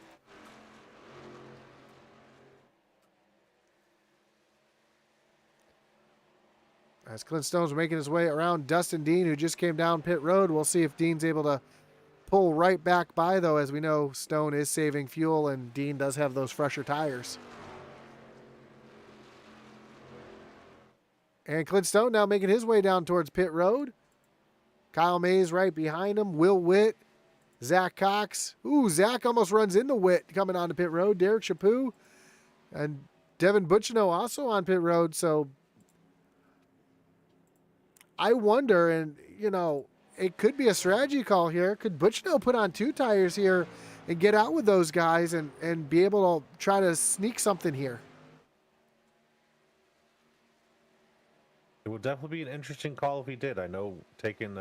As Clint Stone's making his way around Dustin Dean, who just came down pit road. We'll see if Dean's able to pull right back by, though, as we know Stone is saving fuel, and Dean does have those fresher tires. And Clint Stone now making his way down towards pit road. Kyle Mayse right behind him. Will Witt, Zach Cox. Ooh, Zach almost runs into Witt coming onto pit road. Derek Chaput and Devin Butchino also on pit road. So I wonder, and you know, it could be a strategy call here. Could Butchino put on 2 tires here and get out with those guys and be able to try to sneak something here? It would definitely be an interesting call if he did. I know taking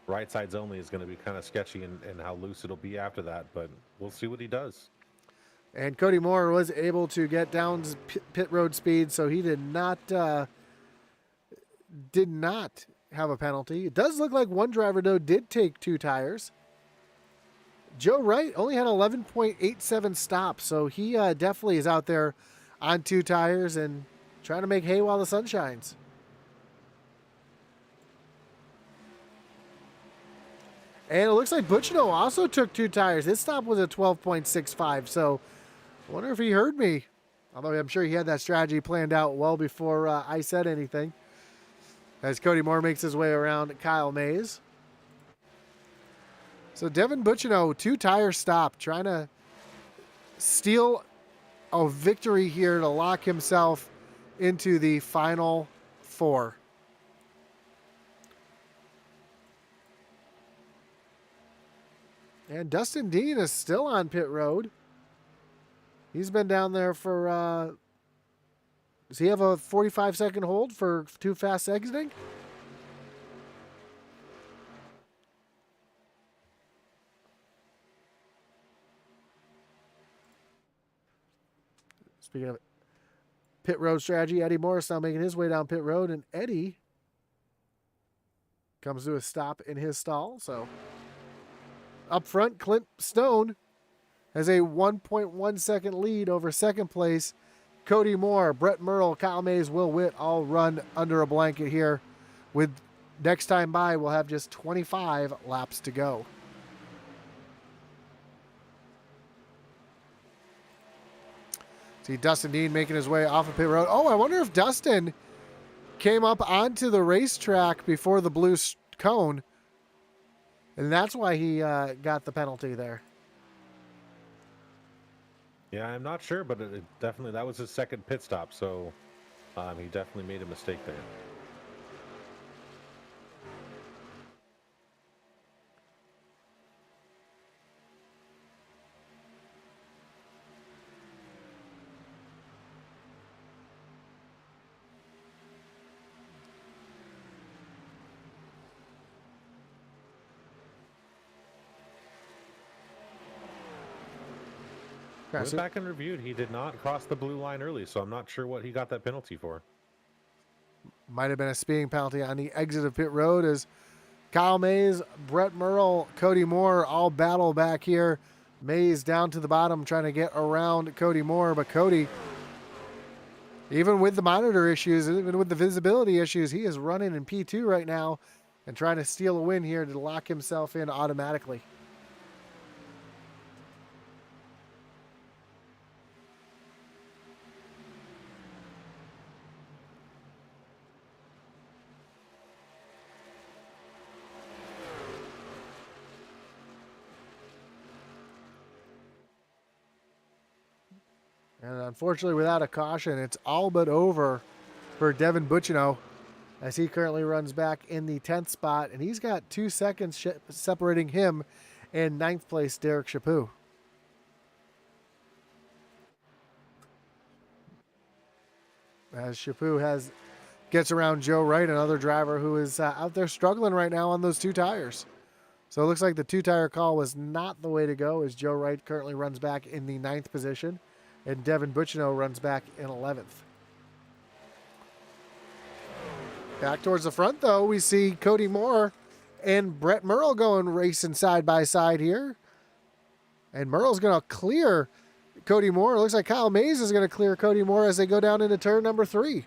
right sides only is going to be kind of sketchy and how loose it'll be after that, but we'll see what he does. And Cody Moore was able to get down pit road speed, so he did not have a penalty. It does look like one driver, though, did take 2 tires. Joe Wright only had 11.87 stops, so he definitely is out there on 2 tires and trying to make hay while the sun shines. And it looks like Butchino also took 2 tires. His stop was a 12.65, so I wonder if he heard me. Although I'm sure he had that strategy planned out well before I said anything. As Cody Moore makes his way around Kyle Mayse. So Devin Butchino, 2 tire stop, trying to steal a victory here to lock himself into the final 4. And Dustin Dean is still on pit road. He's been down there for, does he have a 45-second hold for too fast exiting? Speaking of pit road strategy, Eddie Morris now making his way down pit road, and Eddie comes to a stop in his stall. So up front, Clint Stone has a 1.1 second lead over second place. Cody Moore, Brett Merle, Kyle Mayse, Will Witt all run under a blanket here. With next time by, we'll have just 25 laps to go. See Dustin Dean making his way off of pit road. Oh, I wonder if Dustin came up onto the racetrack before the blue cone, and that's why he got the penalty there. Yeah, I'm not sure, but it definitely, that was his second pit stop, so he definitely made a mistake there. Went back and reviewed. He did not cross the blue line early, so I'm not sure what he got that penalty for. Might have been a speeding penalty on the exit of pit road as Kyle Mayse, Brett Merle, Cody Moore all battle back here. Mayse down to the bottom trying to get around Cody Moore, but Cody, even with the monitor issues, even with the visibility issues, he is running in P2 right now and trying to steal a win here to lock himself in automatically. And unfortunately, without a caution, it's all but over for Devin Buccino as he currently runs back in the 10th spot. And he's got 2 seconds separating him and 9th place Derek Chaput. As Chaput gets around Joe Wright, another driver who is out there struggling right now on those 2 tires. So it looks like the 2-tire call was not the way to go as Joe Wright currently runs back in the 9th position. And Devin Buccino runs back in 11th. Back towards the front, though, we see Cody Moore and Brett Merle going racing side by side here. And Merle's going to clear Cody Moore. It looks like Kyle Mayse is going to clear Cody Moore as they go down into turn number 3.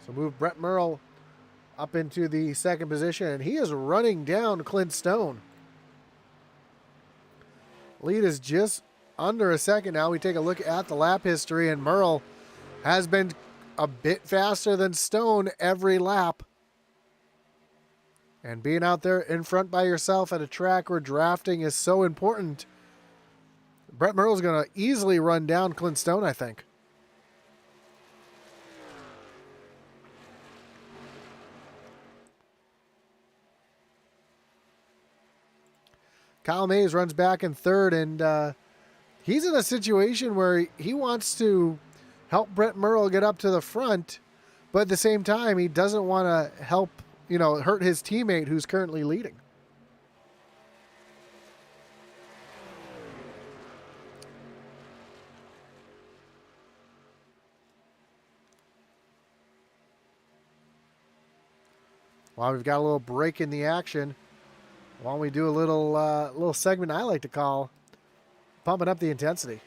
So move Brett Merle up into the 2nd position, and he is running down Clint Stone. Lead is just under a second now. We take a look at the lap history, and Merle has been a bit faster than Stone every lap. And being out there in front by yourself at a track where drafting is so important, Brett Merle's going to easily run down Clint Stone, I think. Kyle Mayse runs back in 3rd, and he's in a situation where he wants to help Brett Merle get up to the front, but at the same time, he doesn't want to help, hurt his teammate who's currently leading. While we've got a little break in the action, why don't we do a little segment I like to call pumping up the intensity.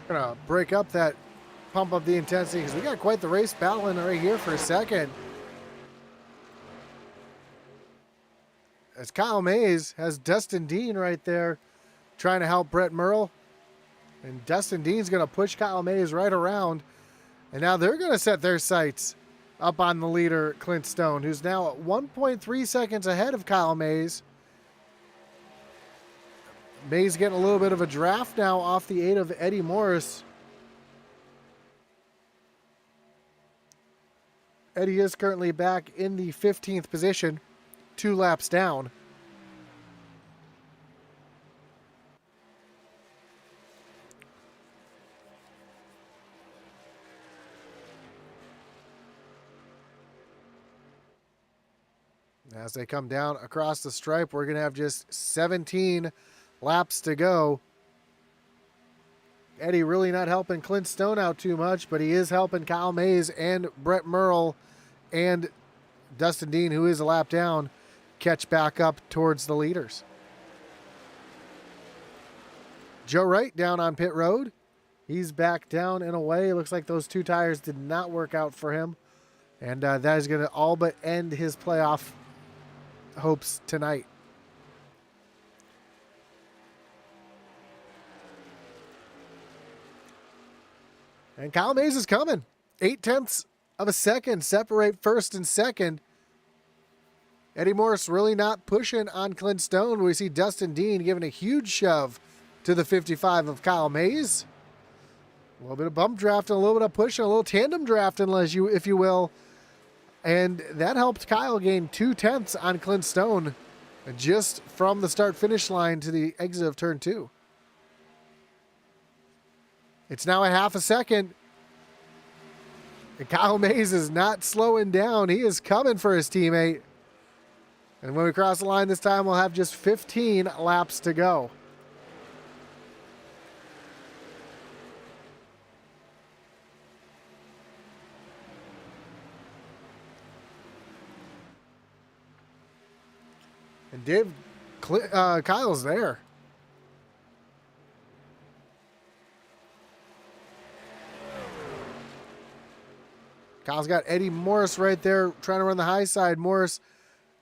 Gonna break up that pump up the intensity because we got quite the race battling right here for a second. As Kyle Mayse has Dustin Dean right there trying to help Brett Merle. And Dustin Dean's going to push Kyle Mayse right around. And now they're going to set their sights up on the leader, Clint Stone, who's now at 1.3 seconds ahead of Kyle Mayse. Mayse getting a little bit of a draft now off the 8 of Eddie Morris. Eddie is currently back in the 15th position, 2 laps down. As they come down across the stripe, we're going to have just 17 laps to go. Eddie really not helping Clint Stone out too much, but he is helping Kyle Mayse and Brett Merle and Dustin Dean, who is a lap down, catch back up towards the leaders. Joe Wright down on pit road. He's back down and away. Looks like those two tires did not work out for him. And that is going to all but end his playoff hopes tonight. And Kyle Mayse is coming. 0.8 of a second separate first and second. Eddie Morris really not pushing on Clint Stone. We see Dustin Dean giving a huge shove to the 55 of Kyle Mayse. A little bit of bump drafting, a little bit of pushing, a little tandem drafting, if you will. And that helped Kyle gain 0.2 on Clint Stone just from the start-finish line to the exit of turn 2. It's now a half a second. And Kyle Mayse is not slowing down. He is coming for his teammate. And when we cross the line this time, we'll have just 15 laps to go. And Kyle's there. Kyle's got Eddie Morris right there trying to run the high side. Morris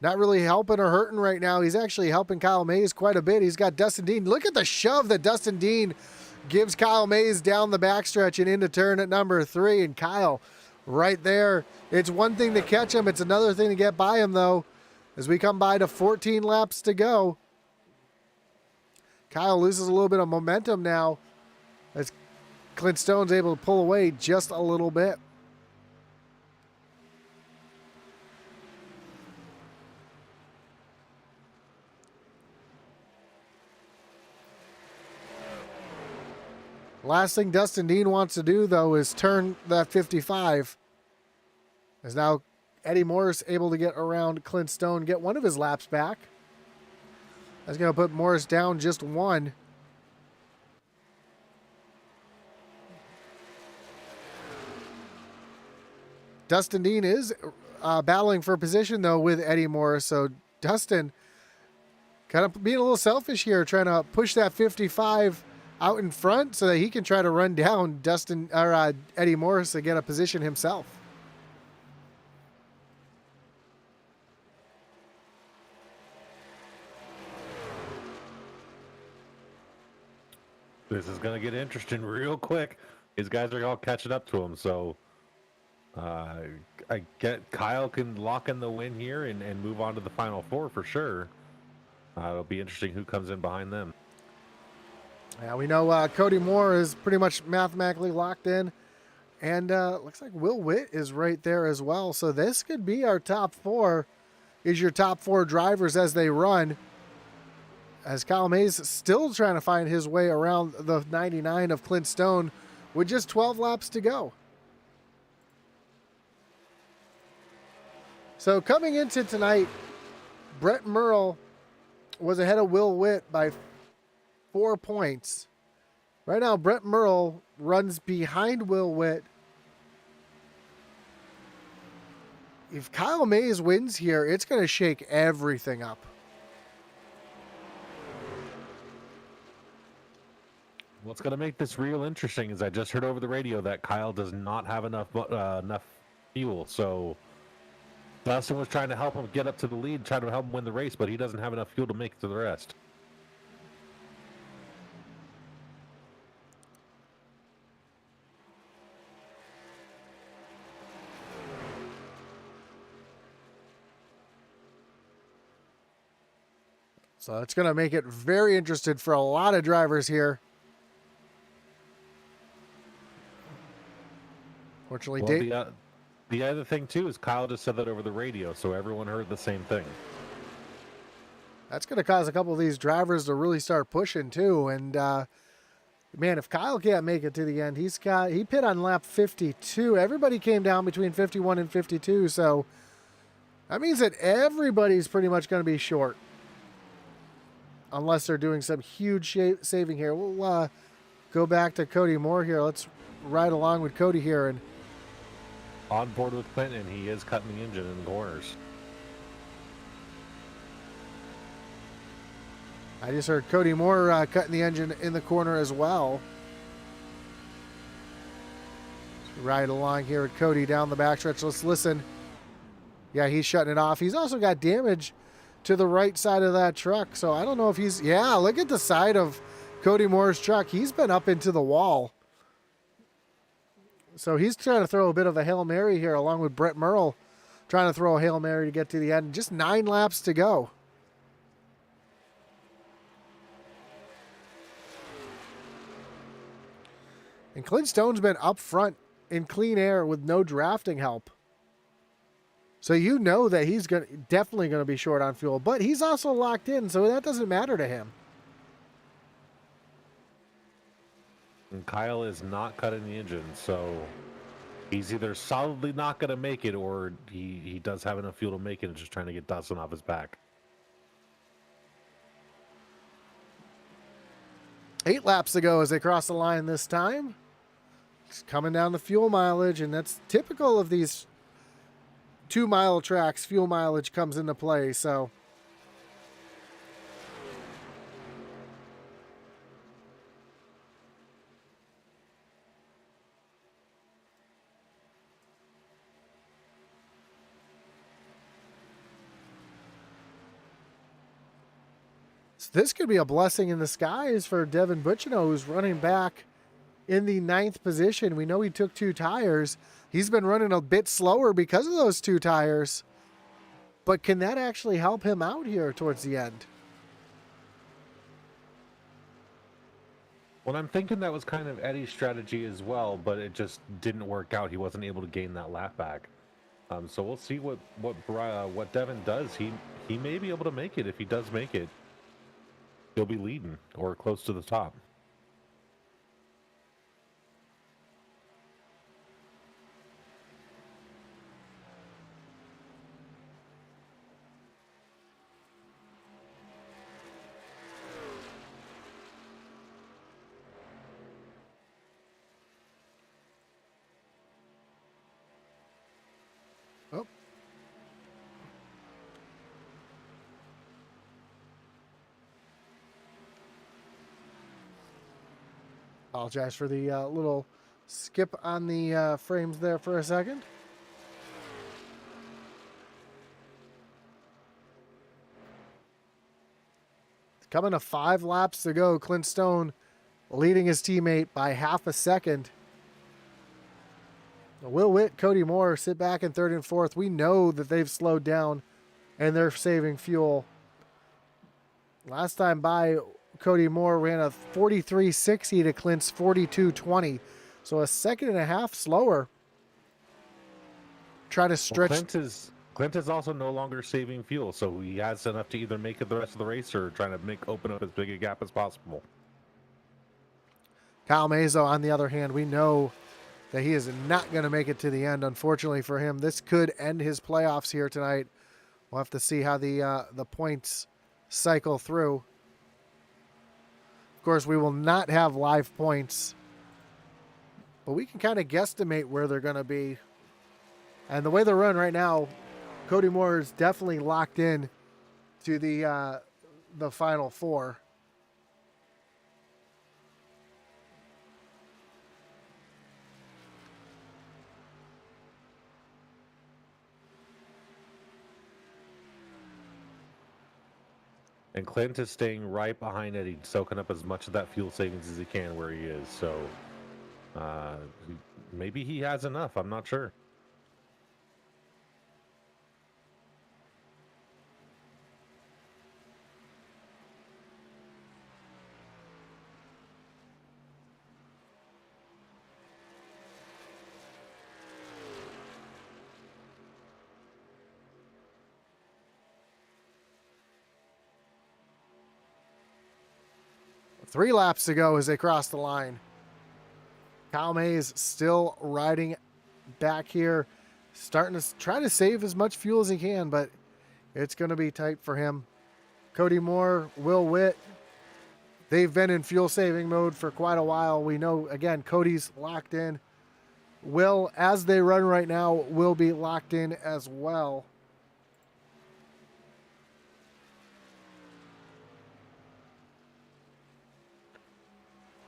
not really helping or hurting right now. He's actually helping Kyle Mayse quite a bit. He's got Dustin Dean. Look at the shove that Dustin Dean gives Kyle Mayse down the backstretch and into turn at number 3. And Kyle right there. It's one thing to catch him. It's another thing to get by him, though, as we come by to 14 laps to go. Kyle loses a little bit of momentum now as Clint Stone's able to pull away just a little bit. Last thing Dustin Dean wants to do, though, is turn that 55. As now Eddie Morris able to get around Clint Stone, get one of his laps back. That's going to put Morris down just 1. Dustin Dean is battling for position, though, with Eddie Morris. So Dustin kind of being a little selfish here, trying to push that 55 out in front so that he can try to run down Eddie Morris to get a position himself. This is going to get interesting real quick. These guys are all catching up to him, so I get Kyle can lock in the win here and move on to the final 4 for sure. It'll be interesting who comes in behind them. Yeah, we know Cody Moore is pretty much mathematically locked in. And looks like Will Witt is right there as well. So this could be our top 4, is your top 4 drivers as they run. As Kyle Mayse still trying to find his way around the 99 of Clint Stone with just 12 laps to go. So coming into tonight, Brett Merle was ahead of Will Witt by 4 points. Right now, Brett Merle runs behind Will Witt. If Kyle Mayse wins here, it's going to shake everything up. What's going to make this real interesting is I just heard over the radio that Kyle does not have enough fuel. So Dustin was trying to help him get up to the lead, trying to help him win the race, but he doesn't have enough fuel to make it to the rest. So it's going to make it very interesting for a lot of drivers here. Fortunately, well, the other thing, too, is Kyle just said that over the radio, so everyone heard the same thing. That's going to cause a couple of these drivers to really start pushing, too. And, man, if Kyle can't make it to the end, he pit on lap 52. Everybody came down between 51 and 52, so That means that everybody's pretty much going to be short. Unless they're doing some huge saving here. We'll go back to Cody Moore here. Let's ride along with Cody here. And on board with Clinton, he is cutting the engine in the corners. I just heard Cody Moore cutting the engine in the corner as well. Let's ride along here with Cody down the backstretch. Let's listen. Yeah, he's shutting it off. He's also got damage to the right side of that truck. So I don't know if he's... Yeah, look at the side of Cody Moore's truck. He's been up into the wall. So he's trying to throw a bit of a Hail Mary here along with Brett Merle trying to throw a Hail Mary to get to the end. Just 9 laps to go. And Clint Stone's been up front in clean air with no drafting help. So you know that he's definitely going to be short on fuel. But he's also locked in, so that doesn't matter to him. And Kyle is not cutting the engine, so he's either solidly not going to make it, or he does have enough fuel to make it and just trying to get Dustin off his back. 8 laps to go as they cross the line this time. He's coming down the fuel mileage, and that's typical of these 2-mile tracks. Fuel mileage comes into play, so... This could be a blessing in disguise for Devin Butchino, who's running back in the 9th position. We know he took 2 tires. He's been running a bit slower because of those 2 tires. But can that actually help him out here towards the end? Well, I'm thinking that was kind of Eddie's strategy as well, but it just didn't work out. He wasn't able to gain that lap back. So we'll see what Devin does. He may be able to make it. If he does make it, he'll be leading or close to the top. Oh. Apologize for the little skip on the frames there for a second. Coming to 5 laps to go. Clint Stone leading his teammate by half a second. Will Witt, Cody Moore sit back in 3rd and 4th. We know that they've slowed down and they're saving fuel. Last time by, Cody Moore ran a 43.60 to Clint's 42.20. So a 1.5 seconds slower. Try to stretch. Well, Clint is also no longer saving fuel, so he has enough to either make it the rest of the race or trying to open up as big a gap as possible. Kyle Mayse, on the other hand, we know that he is not going to make it to the end, unfortunately for him. This could end his playoffs here tonight. We'll have to see how the points cycle through. Of course, we will not have live points, but we can kind of guesstimate where they're going to be. And the way they're run right now, Cody Moore is definitely locked in to the Final Four. And Clint is staying right behind Eddie, soaking up as much of that fuel savings as he can where he is. So maybe he has enough. I'm not sure. Three laps to go as they cross the line. Kyle Mayse still riding back here Starting to try to save as much fuel as he can, but it's going to be tight for him. Cody Moore, Will Witt, they've been in fuel saving mode for quite a while. We know, again, Cody's locked in. Will, as they run right now, will be locked in as well.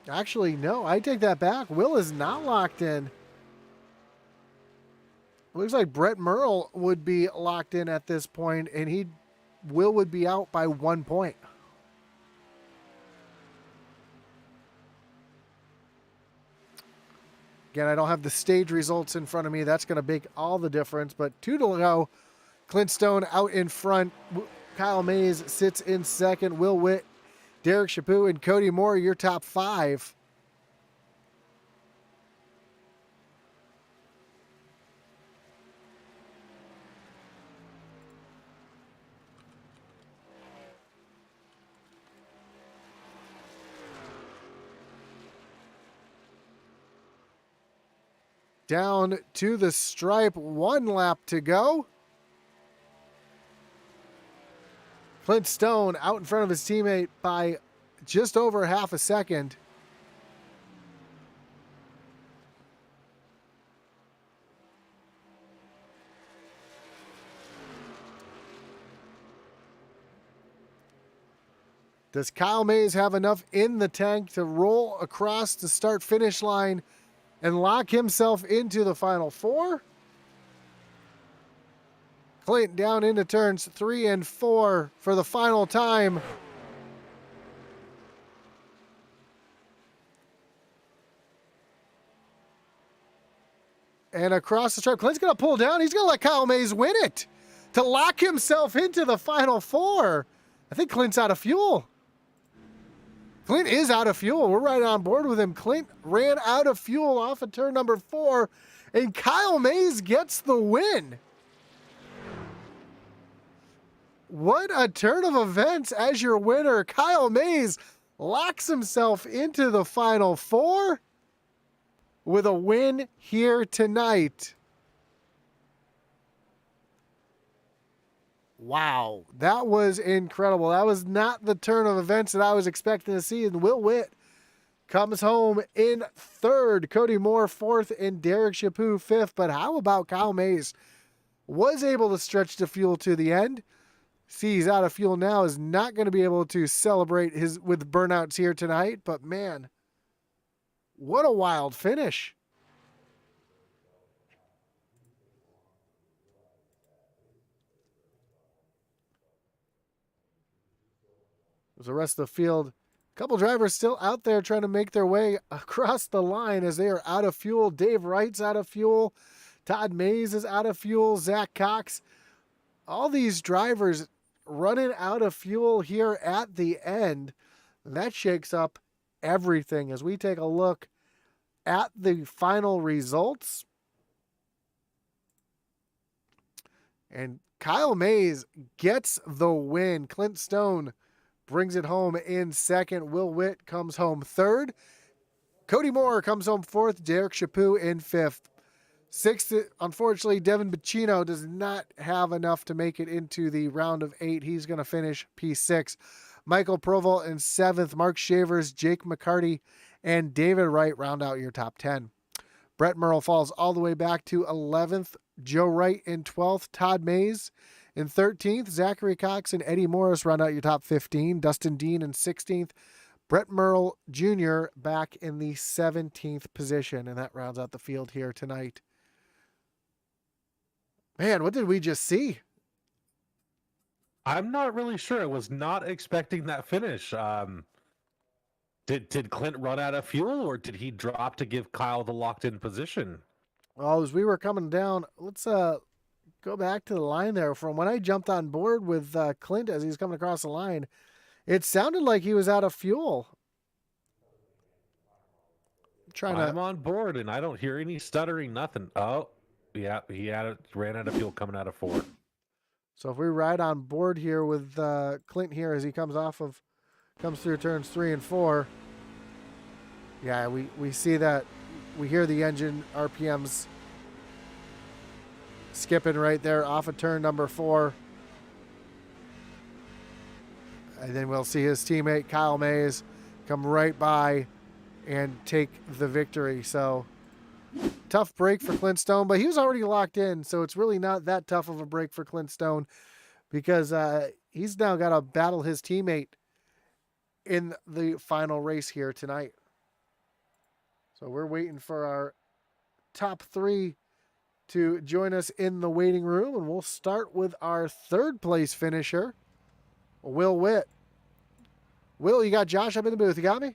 Actually, no, I take that back. Will is not locked in. Looks like Brett Merle would be locked in at this point, and Will would be out by 1 point. Again, I don't have the stage results in front of me. That's going to make all the difference. But 2 to go. Clint Stone out in front. Kyle Mayse sits in second. Will Witt, Derek Chaput, and Cody Moore, your top 5. Down to the stripe, 1 lap to go. Clint Stone out in front of his teammate by just over half a second. Does Kyle Mayse have enough in the tank to roll across the start-finish line and lock himself into the final 4? Clint down into turns 3 and 4 for the final time. And across the stripe, Clint's going to pull down. He's going to let Kyle Mayse win it to lock himself into the final 4. I think Clint's out of fuel. Clint is out of fuel. We're right on board with him. Clint ran out of fuel off of turn number 4, and Kyle Mayse gets the win. What a turn of events as your winner. Kyle Mayse locks himself into the final 4 with a win here tonight. Wow, that was incredible. That was not the turn of events that I was expecting to see. And Will Witt comes home in 3rd, Cody Moore 4th, and Derek Chaput 5th. But how about Kyle Mayse? Was able to stretch the fuel to the end. See, he's out of fuel now, is not going to be able to celebrate with burnouts here tonight. But man, what a wild finish. There's the rest of the field. A couple drivers still out there trying to make their way across the line as they are out of fuel. Dave Wright's out of fuel. Todd Mayse is out of fuel. Zach Cox. All these drivers running out of fuel here at the end. That shakes up everything as we take a look at the final results. And Kyle Mayse gets the win. Clint Stone brings it home in 2nd. Will Witt comes home 3rd. Cody Moore comes home 4th. Derek Chaput in 5th. 6th, unfortunately, Devin Bacino does not have enough to make it into the round of 8. He's going to finish P6. Michael Provo in 7th. Mark Shavers, Jake McCarty, and David Wright round out your top 10. Brett Merle falls all the way back to 11th. Joe Wright in 12th. Todd Mayse in 13th, Zachary Cox and Eddie Morris round out your top 15. Dustin Dean in 16th. Brett Merle Jr. back in the 17th position, and that rounds out the field here tonight. Man, what did we just see? I'm not really sure. I was not expecting that finish. Did Clint run out of fuel, or did he drop to give Kyle the locked-in position? Well, as we were coming down, let's go back to the line there. From when I jumped on board with Clint as he's coming across the line, it sounded like he was out of fuel. I'm on board, and I don't hear any stuttering, nothing. Oh, yeah, he ran out of fuel coming out of 4. So if we ride on board here with Clint here as he comes through turns 3 and 4, yeah, we see that. We hear the engine RPMs skipping right there off of turn number 4. And then we'll see his teammate Kyle Mayse come right by and take the victory. So tough break for Clint Stone, but he was already locked in, so it's really not that tough of a break for Clint Stone because he's now got to battle his teammate in the final race here tonight. So we're waiting for our top 3 to join us in the waiting room, and we'll start with our 3rd place finisher, Will Witt. Will, you got Josh up in the booth. You got me?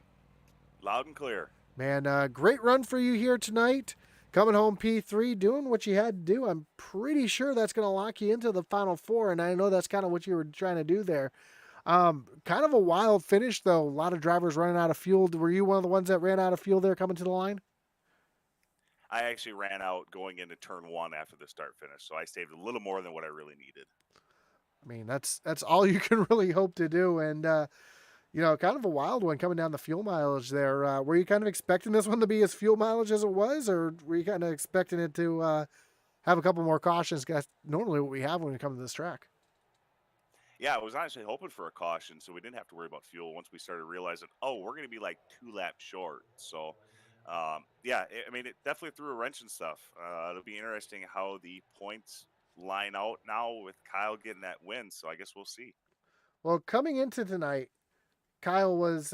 Loud and clear. Man, great run for you here tonight. Coming home P3, doing what you had to do. I'm pretty sure that's going to lock you into the Final 4, and I know that's kind of what you were trying to do there. Kind of a wild finish, though. A lot of drivers running out of fuel. Were you one of the ones that ran out of fuel there coming to the line? I actually ran out going into turn 1 after the start finish, so I saved a little more than what I really needed. I mean, that's all you can really hope to do, and kind of a wild one coming down the fuel mileage there. Were you kind of expecting this one to be as fuel mileage as it was, or were you kind of expecting it to have a couple more cautions? That's normally what we have when we come to this track. Yeah, I was honestly hoping for a caution, so we didn't have to worry about fuel once we started realizing, we're going to be like 2 laps short. So, it definitely threw a wrench and stuff. It'll be interesting how the points line out now with Kyle getting that win. So I guess we'll see. Well, coming into tonight, Kyle was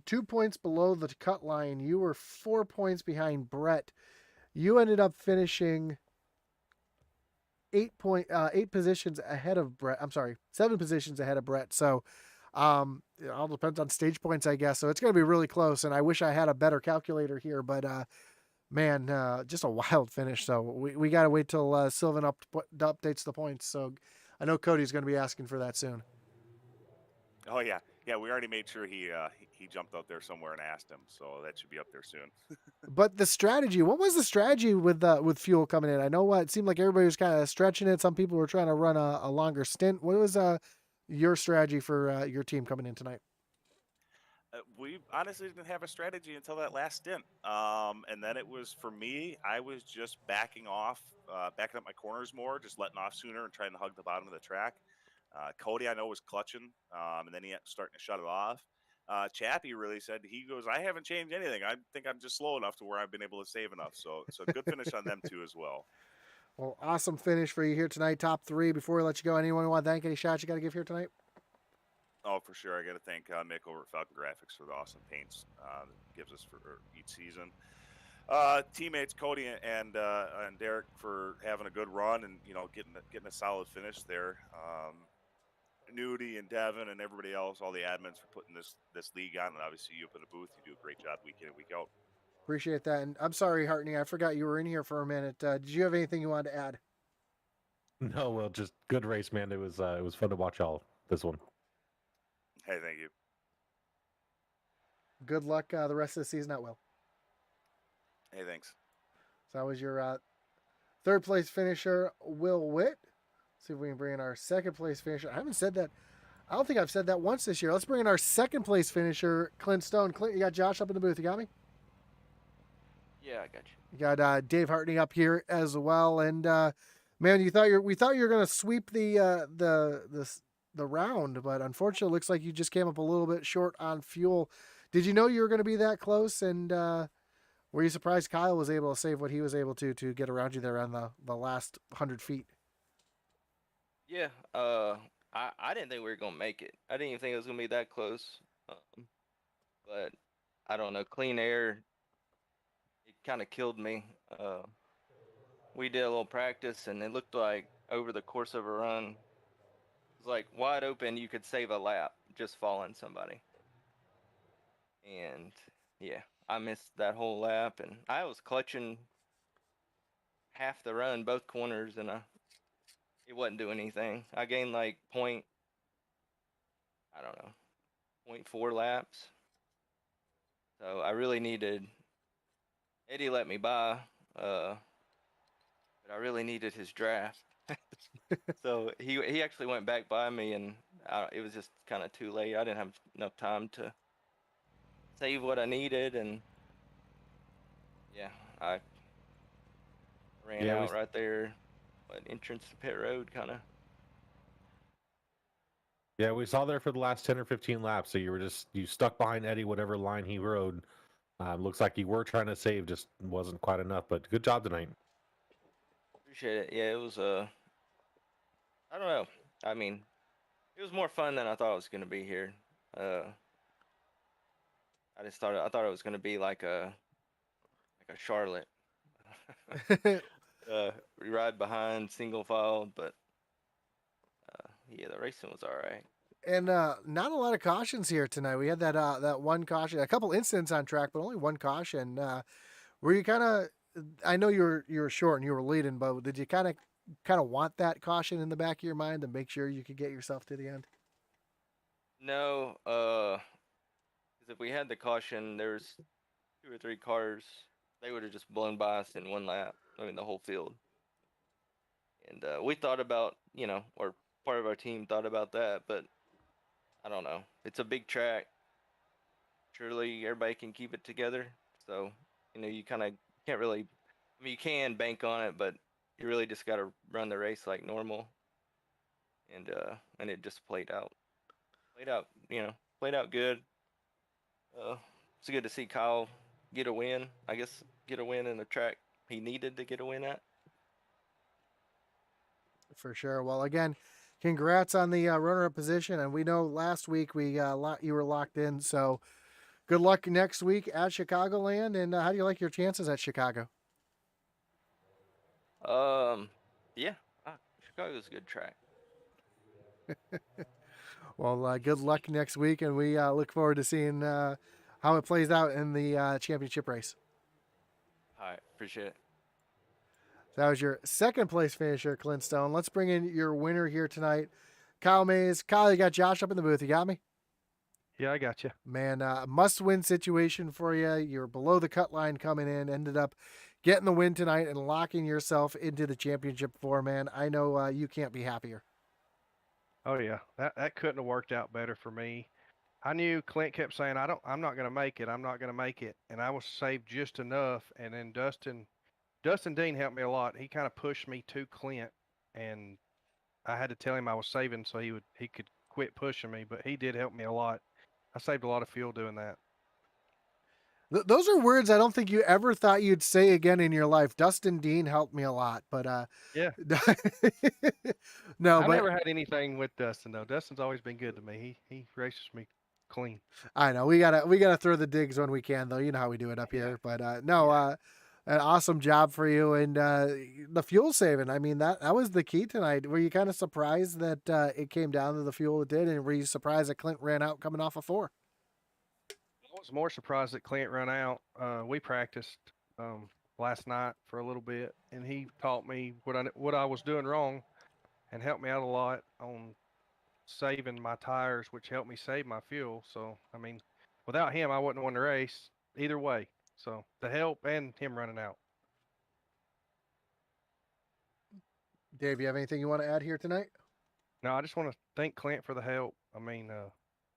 2 points below the cut line. You were 4 points behind Brett. You ended up finishing 8 positions ahead of Brett. I'm sorry, 7 positions ahead of Brett. So it all depends on stage points, I guess. So it's going to be really close. And I wish I had a better calculator here, but man, just a wild finish. So we got to wait till Sylvan updates the points. So I know Cody's going to be asking for that soon. Oh yeah, we already made sure he jumped out there somewhere and asked him, so that should be up there soon. But the strategy, what was the strategy with fuel coming in? I know it seemed like everybody was kind of stretching it. Some people were trying to run a longer stint. What was your strategy for your team coming in tonight? We honestly didn't have a strategy until that last stint. And then it was, for me, I was just backing off, backing up my corners more, just letting off sooner and trying to hug the bottom of the track. Cody, I know, was clutching, and then he starting to shut it off. Chappie really said, he goes, I haven't changed anything. I think I'm just slow enough to where I've been able to save enough. So good finish on them too as well. Well, awesome finish for you here tonight. Top 3. Before we let you go, anyone want to thank, any shots you got to give here tonight? Oh, for sure. I got to thank Mick over at Falcon Graphics for the awesome paints that gives us for each season. Teammates Cody and Derek for having a good run and getting a solid finish there. Nudie and Devin and everybody else, all the admins for putting this league on, and obviously you up in the booth, you do a great job week in and week out. Appreciate that. And I'm sorry, Hartney, I forgot you were in here for a minute. Did you have anything you wanted to add? No, well, just good race, man. It was fun to watch all this one. Hey, thank you. Good luck the rest of the season at Will. Hey, thanks. So that was your 3rd place finisher, Will Witt. See if we can bring in our 2nd place finisher. I haven't said that. I don't think I've said that once this year. Let's bring in our 2nd place finisher, Clint Stone. Clint, you got Josh up in the booth. You got me? Yeah, I got you. You got Dave Hartney up here as well. And man, we thought you were going to sweep the round, but unfortunately, it looks like you just came up a little bit short on fuel. Did you know you were going to be that close? And were you surprised Kyle was able to save what he was able to get around you there on the last 100 feet? Yeah, I didn't think we were gonna make it. I didn't even think it was gonna be that close. But I don't know, clean air, it kind of killed me. We did a little practice, and it looked like over the course of a run, it was like wide open. You could save a lap just following somebody. And yeah, I missed that whole lap, and I was clutching half the run, both corners, and it wasn't doing anything. I gained like I don't know, 0.4 laps. So I really needed, Eddie let me by, but I really needed his draft. So he actually went back by me, and it was just kind of too late. I didn't have enough time to save what I needed, and yeah, I ran out right there. entrance to pit road, kind of. Yeah, we saw there for the last 10 or 15 laps. So you stuck behind Eddie, whatever line he rode. Looks like you were trying to save, just wasn't quite enough. But good job tonight. Appreciate it. Yeah, it was I don't know. I mean, it was more fun than I thought it was gonna be here. Uh, I thought it was gonna be like a Charlotte. We ride behind single file, but yeah, the racing was all right. And not a lot of cautions here tonight. We had that one caution, a couple incidents on track, but only one caution. Were you kind of? I know you were short and you were leading, but did you kind of want that caution in the back of your mind to make sure you could get yourself to the end? No, 'cause if we had the caution, there's 2 or 3 cars. They would have just blown by us in one lap. I mean, the whole field. And we thought about, or part of our team thought about that, but I don't know. It's a big track. Surely everybody can keep it together. So, you kind of can't really. I mean, you can bank on it, but you really just got to run the race like normal. And it just played out. Played out good. It's good to see Kyle get a win. I guess get a win in the track he needed to get a win at. For sure. Well, again, congrats on the runner-up position, and we know last week you were locked in. So, good luck next week at Chicagoland. And how do you like your chances at Chicago? Yeah, Chicago's a good track. Well, good luck next week, and we look forward to seeing how it plays out in the championship race. All right, appreciate it. That was your second place finisher, Clint Stone. Let's bring in your winner here tonight, Kyle Mayse. Kyle, you got Josh up in the booth. You got me? Yeah, I got you. Man, must-win situation for you. You're below the cut line coming in, ended up getting the win tonight and locking yourself into the championship four, man. I know you can't be happier. Oh yeah, that couldn't have worked out better for me. I knew Clint kept saying, I'm not going to make it. I'm not going to make it. And I was saved just enough. And then Dustin Dean helped me a lot. He kind of pushed me to Clint, and I had to tell him I was saving so he could quit pushing me, but he did help me a lot. I saved a lot of fuel doing that. Those are words I don't think you ever thought you'd say again in your life. Dustin Dean helped me a lot, but Yeah. no, I but never had anything with Dustin though. Dustin's always been good to me. He races me clean. I know we gotta throw the digs when we can, though. You know how we do it up here. But no, an awesome job for you, and the fuel saving. I mean that was the key tonight. Were you kind of surprised that it came down to the fuel it did, and were you surprised that Clint ran out coming off of 4? I was more surprised that Clint ran out. We practiced last night for a little bit, and he taught me what I was doing wrong, and helped me out a lot on saving my tires, which helped me save my fuel. So I mean, without him, I wouldn't have won the race either way. So the help and him running out. Dave, you have anything you want to add here tonight? No, I just want to thank Clint for the help. I mean,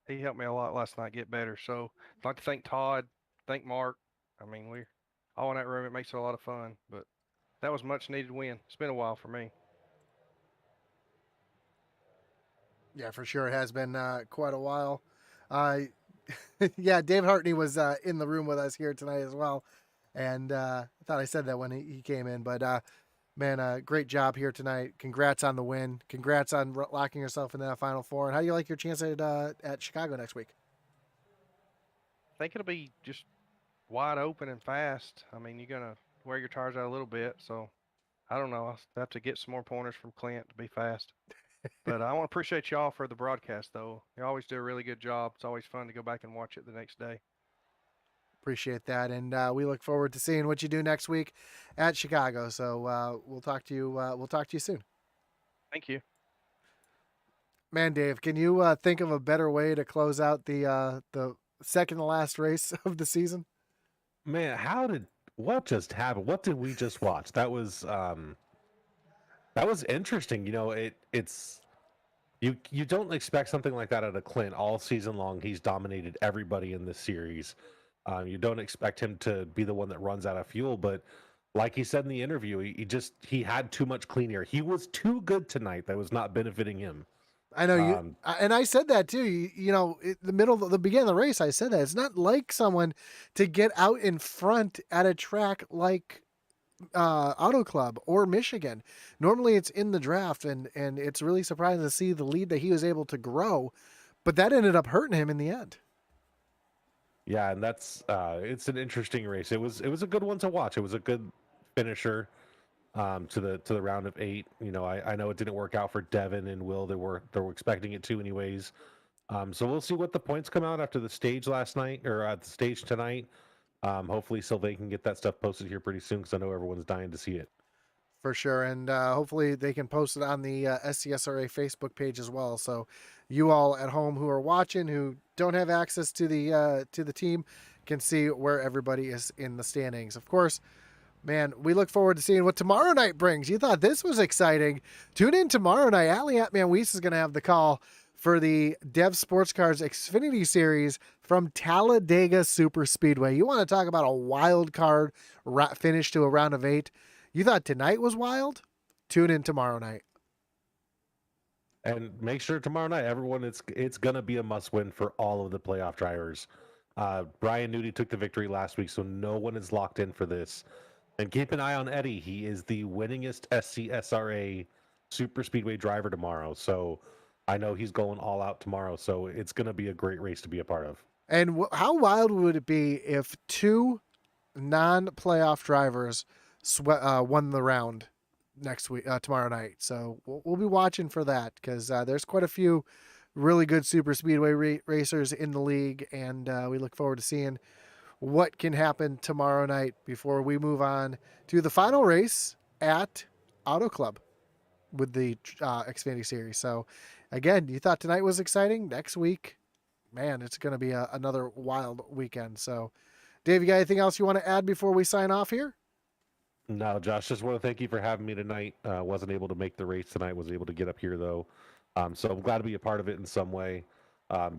he helped me a lot last night get better. So I'd like to thank Todd, thank Mark. I mean, we're all in that room. It makes it a lot of fun. But that was much needed win. It's been a while for me. Yeah, for sure. It has been quite a while. Yeah, Dave Hartney was in the room with us here tonight as well. And I thought I said that when he came in. But, man, great job here tonight. Congrats on the win. Congrats on locking yourself in that Final Four. And how do you like your chance at Chicago next week? I think it'll be just wide open and fast. I mean, you're going to wear your tires out a little bit. So I don't know. I'll have to get some more pointers from Clint to be fast. But I want to appreciate y'all for the broadcast, though. You always do a really good job. It's always fun to go back and watch it the next day. Appreciate that, and we look forward to seeing what you do next week at Chicago. So we'll talk to you. We'll talk to you soon. Thank you. Man, Dave, can you think of a better way to close out the second to last race of the season? Man, what just happened? What did we just watch? That was interesting. You know, it's you don't expect something like that out of Clint all season long. He's dominated everybody in this series. You don't expect him to be the one that runs out of fuel, but like he said in the interview, he had too much clean air. He was too good tonight. That was not benefiting him. I know you, and I said that too. The beginning of the race, I said that it's not like someone to get out in front at a track like Auto Club or Michigan. Normally, it's in the draft, and it's really surprising to see the lead that he was able to grow, but that ended up hurting him in the end. Yeah, and that's it's an interesting race. It was a good one to watch. It was a good finisher to the round of 8. I know it didn't work out for Devin and Will. They were expecting it to anyways. So we'll see what the points come out after the stage last night or at the stage tonight. Hopefully Sylvain can get that stuff posted here pretty soon because I know everyone's dying to see it. For sure, and hopefully they can post it on the SCSRA Facebook page as well. So you all at home who are watching, who don't have access to the team, can see where everybody is in the standings. Of course, man, we look forward to seeing what tomorrow night brings. You thought this was exciting. Tune in tomorrow night. Ali Atman Weiss is going to have the call for the Dev Sports Cars Xfinity Series from Talladega Super Speedway. You want to talk about a wild card finish to a round of 8? You thought tonight was wild? Tune in tomorrow night. And make sure tomorrow night, everyone, it's going to be a must-win for all of the playoff drivers. Brian Nudie took the victory last week, so no one is locked in for this. And keep an eye on Eddie. He is the winningest SCSRA Super Speedway driver tomorrow. So I know he's going all out tomorrow. So it's going to be a great race to be a part of. And how wild would it be if 2 non-playoff drivers won the round next week, tomorrow night? So we'll be watching for that because there's quite a few really good super speedway racers in the league, and we look forward to seeing what can happen tomorrow night before we move on to the final race at Auto Club with the Xfinity Series. So again, you thought tonight was exciting. Next week, man, it's going to be another wild weekend. So Dave, you got anything else you want to add before we sign off here? No, Josh, just want to thank you for having me tonight. Wasn't able to make the race tonight. Was able to get up here though. So I'm glad to be a part of it in some way.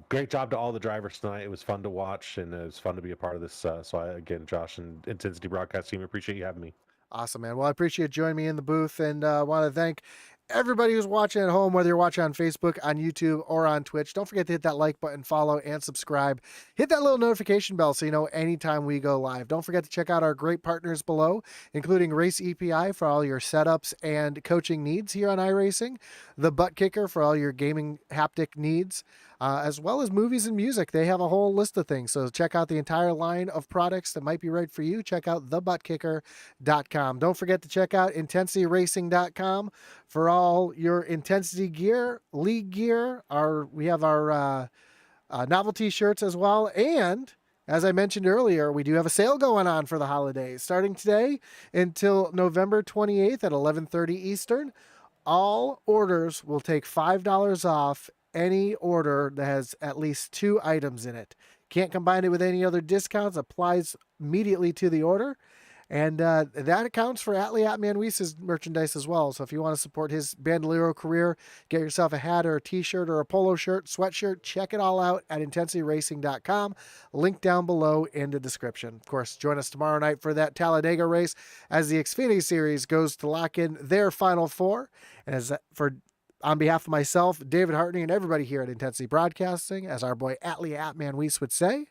Great job to all the drivers tonight. It was fun to watch and it was fun to be a part of this. Again, Josh and Intensity Broadcast team, appreciate you having me. Awesome, man. Well, I appreciate you joining me in the booth, and want to thank everybody who's watching at home, whether you're watching on Facebook, on YouTube, or on Twitch. Don't forget to hit that like button, follow, and subscribe. Hit that little notification bell so you know anytime we go live. Don't forget to check out our great partners below, including Race EPI for all your setups and coaching needs here on iRacing, The Butt Kicker for all your gaming haptic needs, as well as movies and music. They have a whole list of things, so check out the entire line of products that might be right for you. Check out thebuttkicker.com. Don't forget to check out intensityracing.com for all your intensity gear, league gear. We have our novelty shirts as well. And as I mentioned earlier, we do have a sale going on for the holidays, starting today until November 28th at 11:30 Eastern. All orders will take $5 off any order that has at least 2 items in it. Can't combine it with any other discounts. Applies immediately to the order. And that accounts for Ali Atman Weiss's merchandise as well. So if you want to support his Bandolero career, get yourself a hat or a t-shirt or a polo shirt, sweatshirt, check it all out at intensityracing.com. Link down below in the description. Of course, join us tomorrow night for that Talladega race as the Xfinity Series goes to lock in their Final Four. And on behalf of myself, David Hartney, and everybody here at Intensity Broadcasting, as our boy Ali Atman Weiss would say,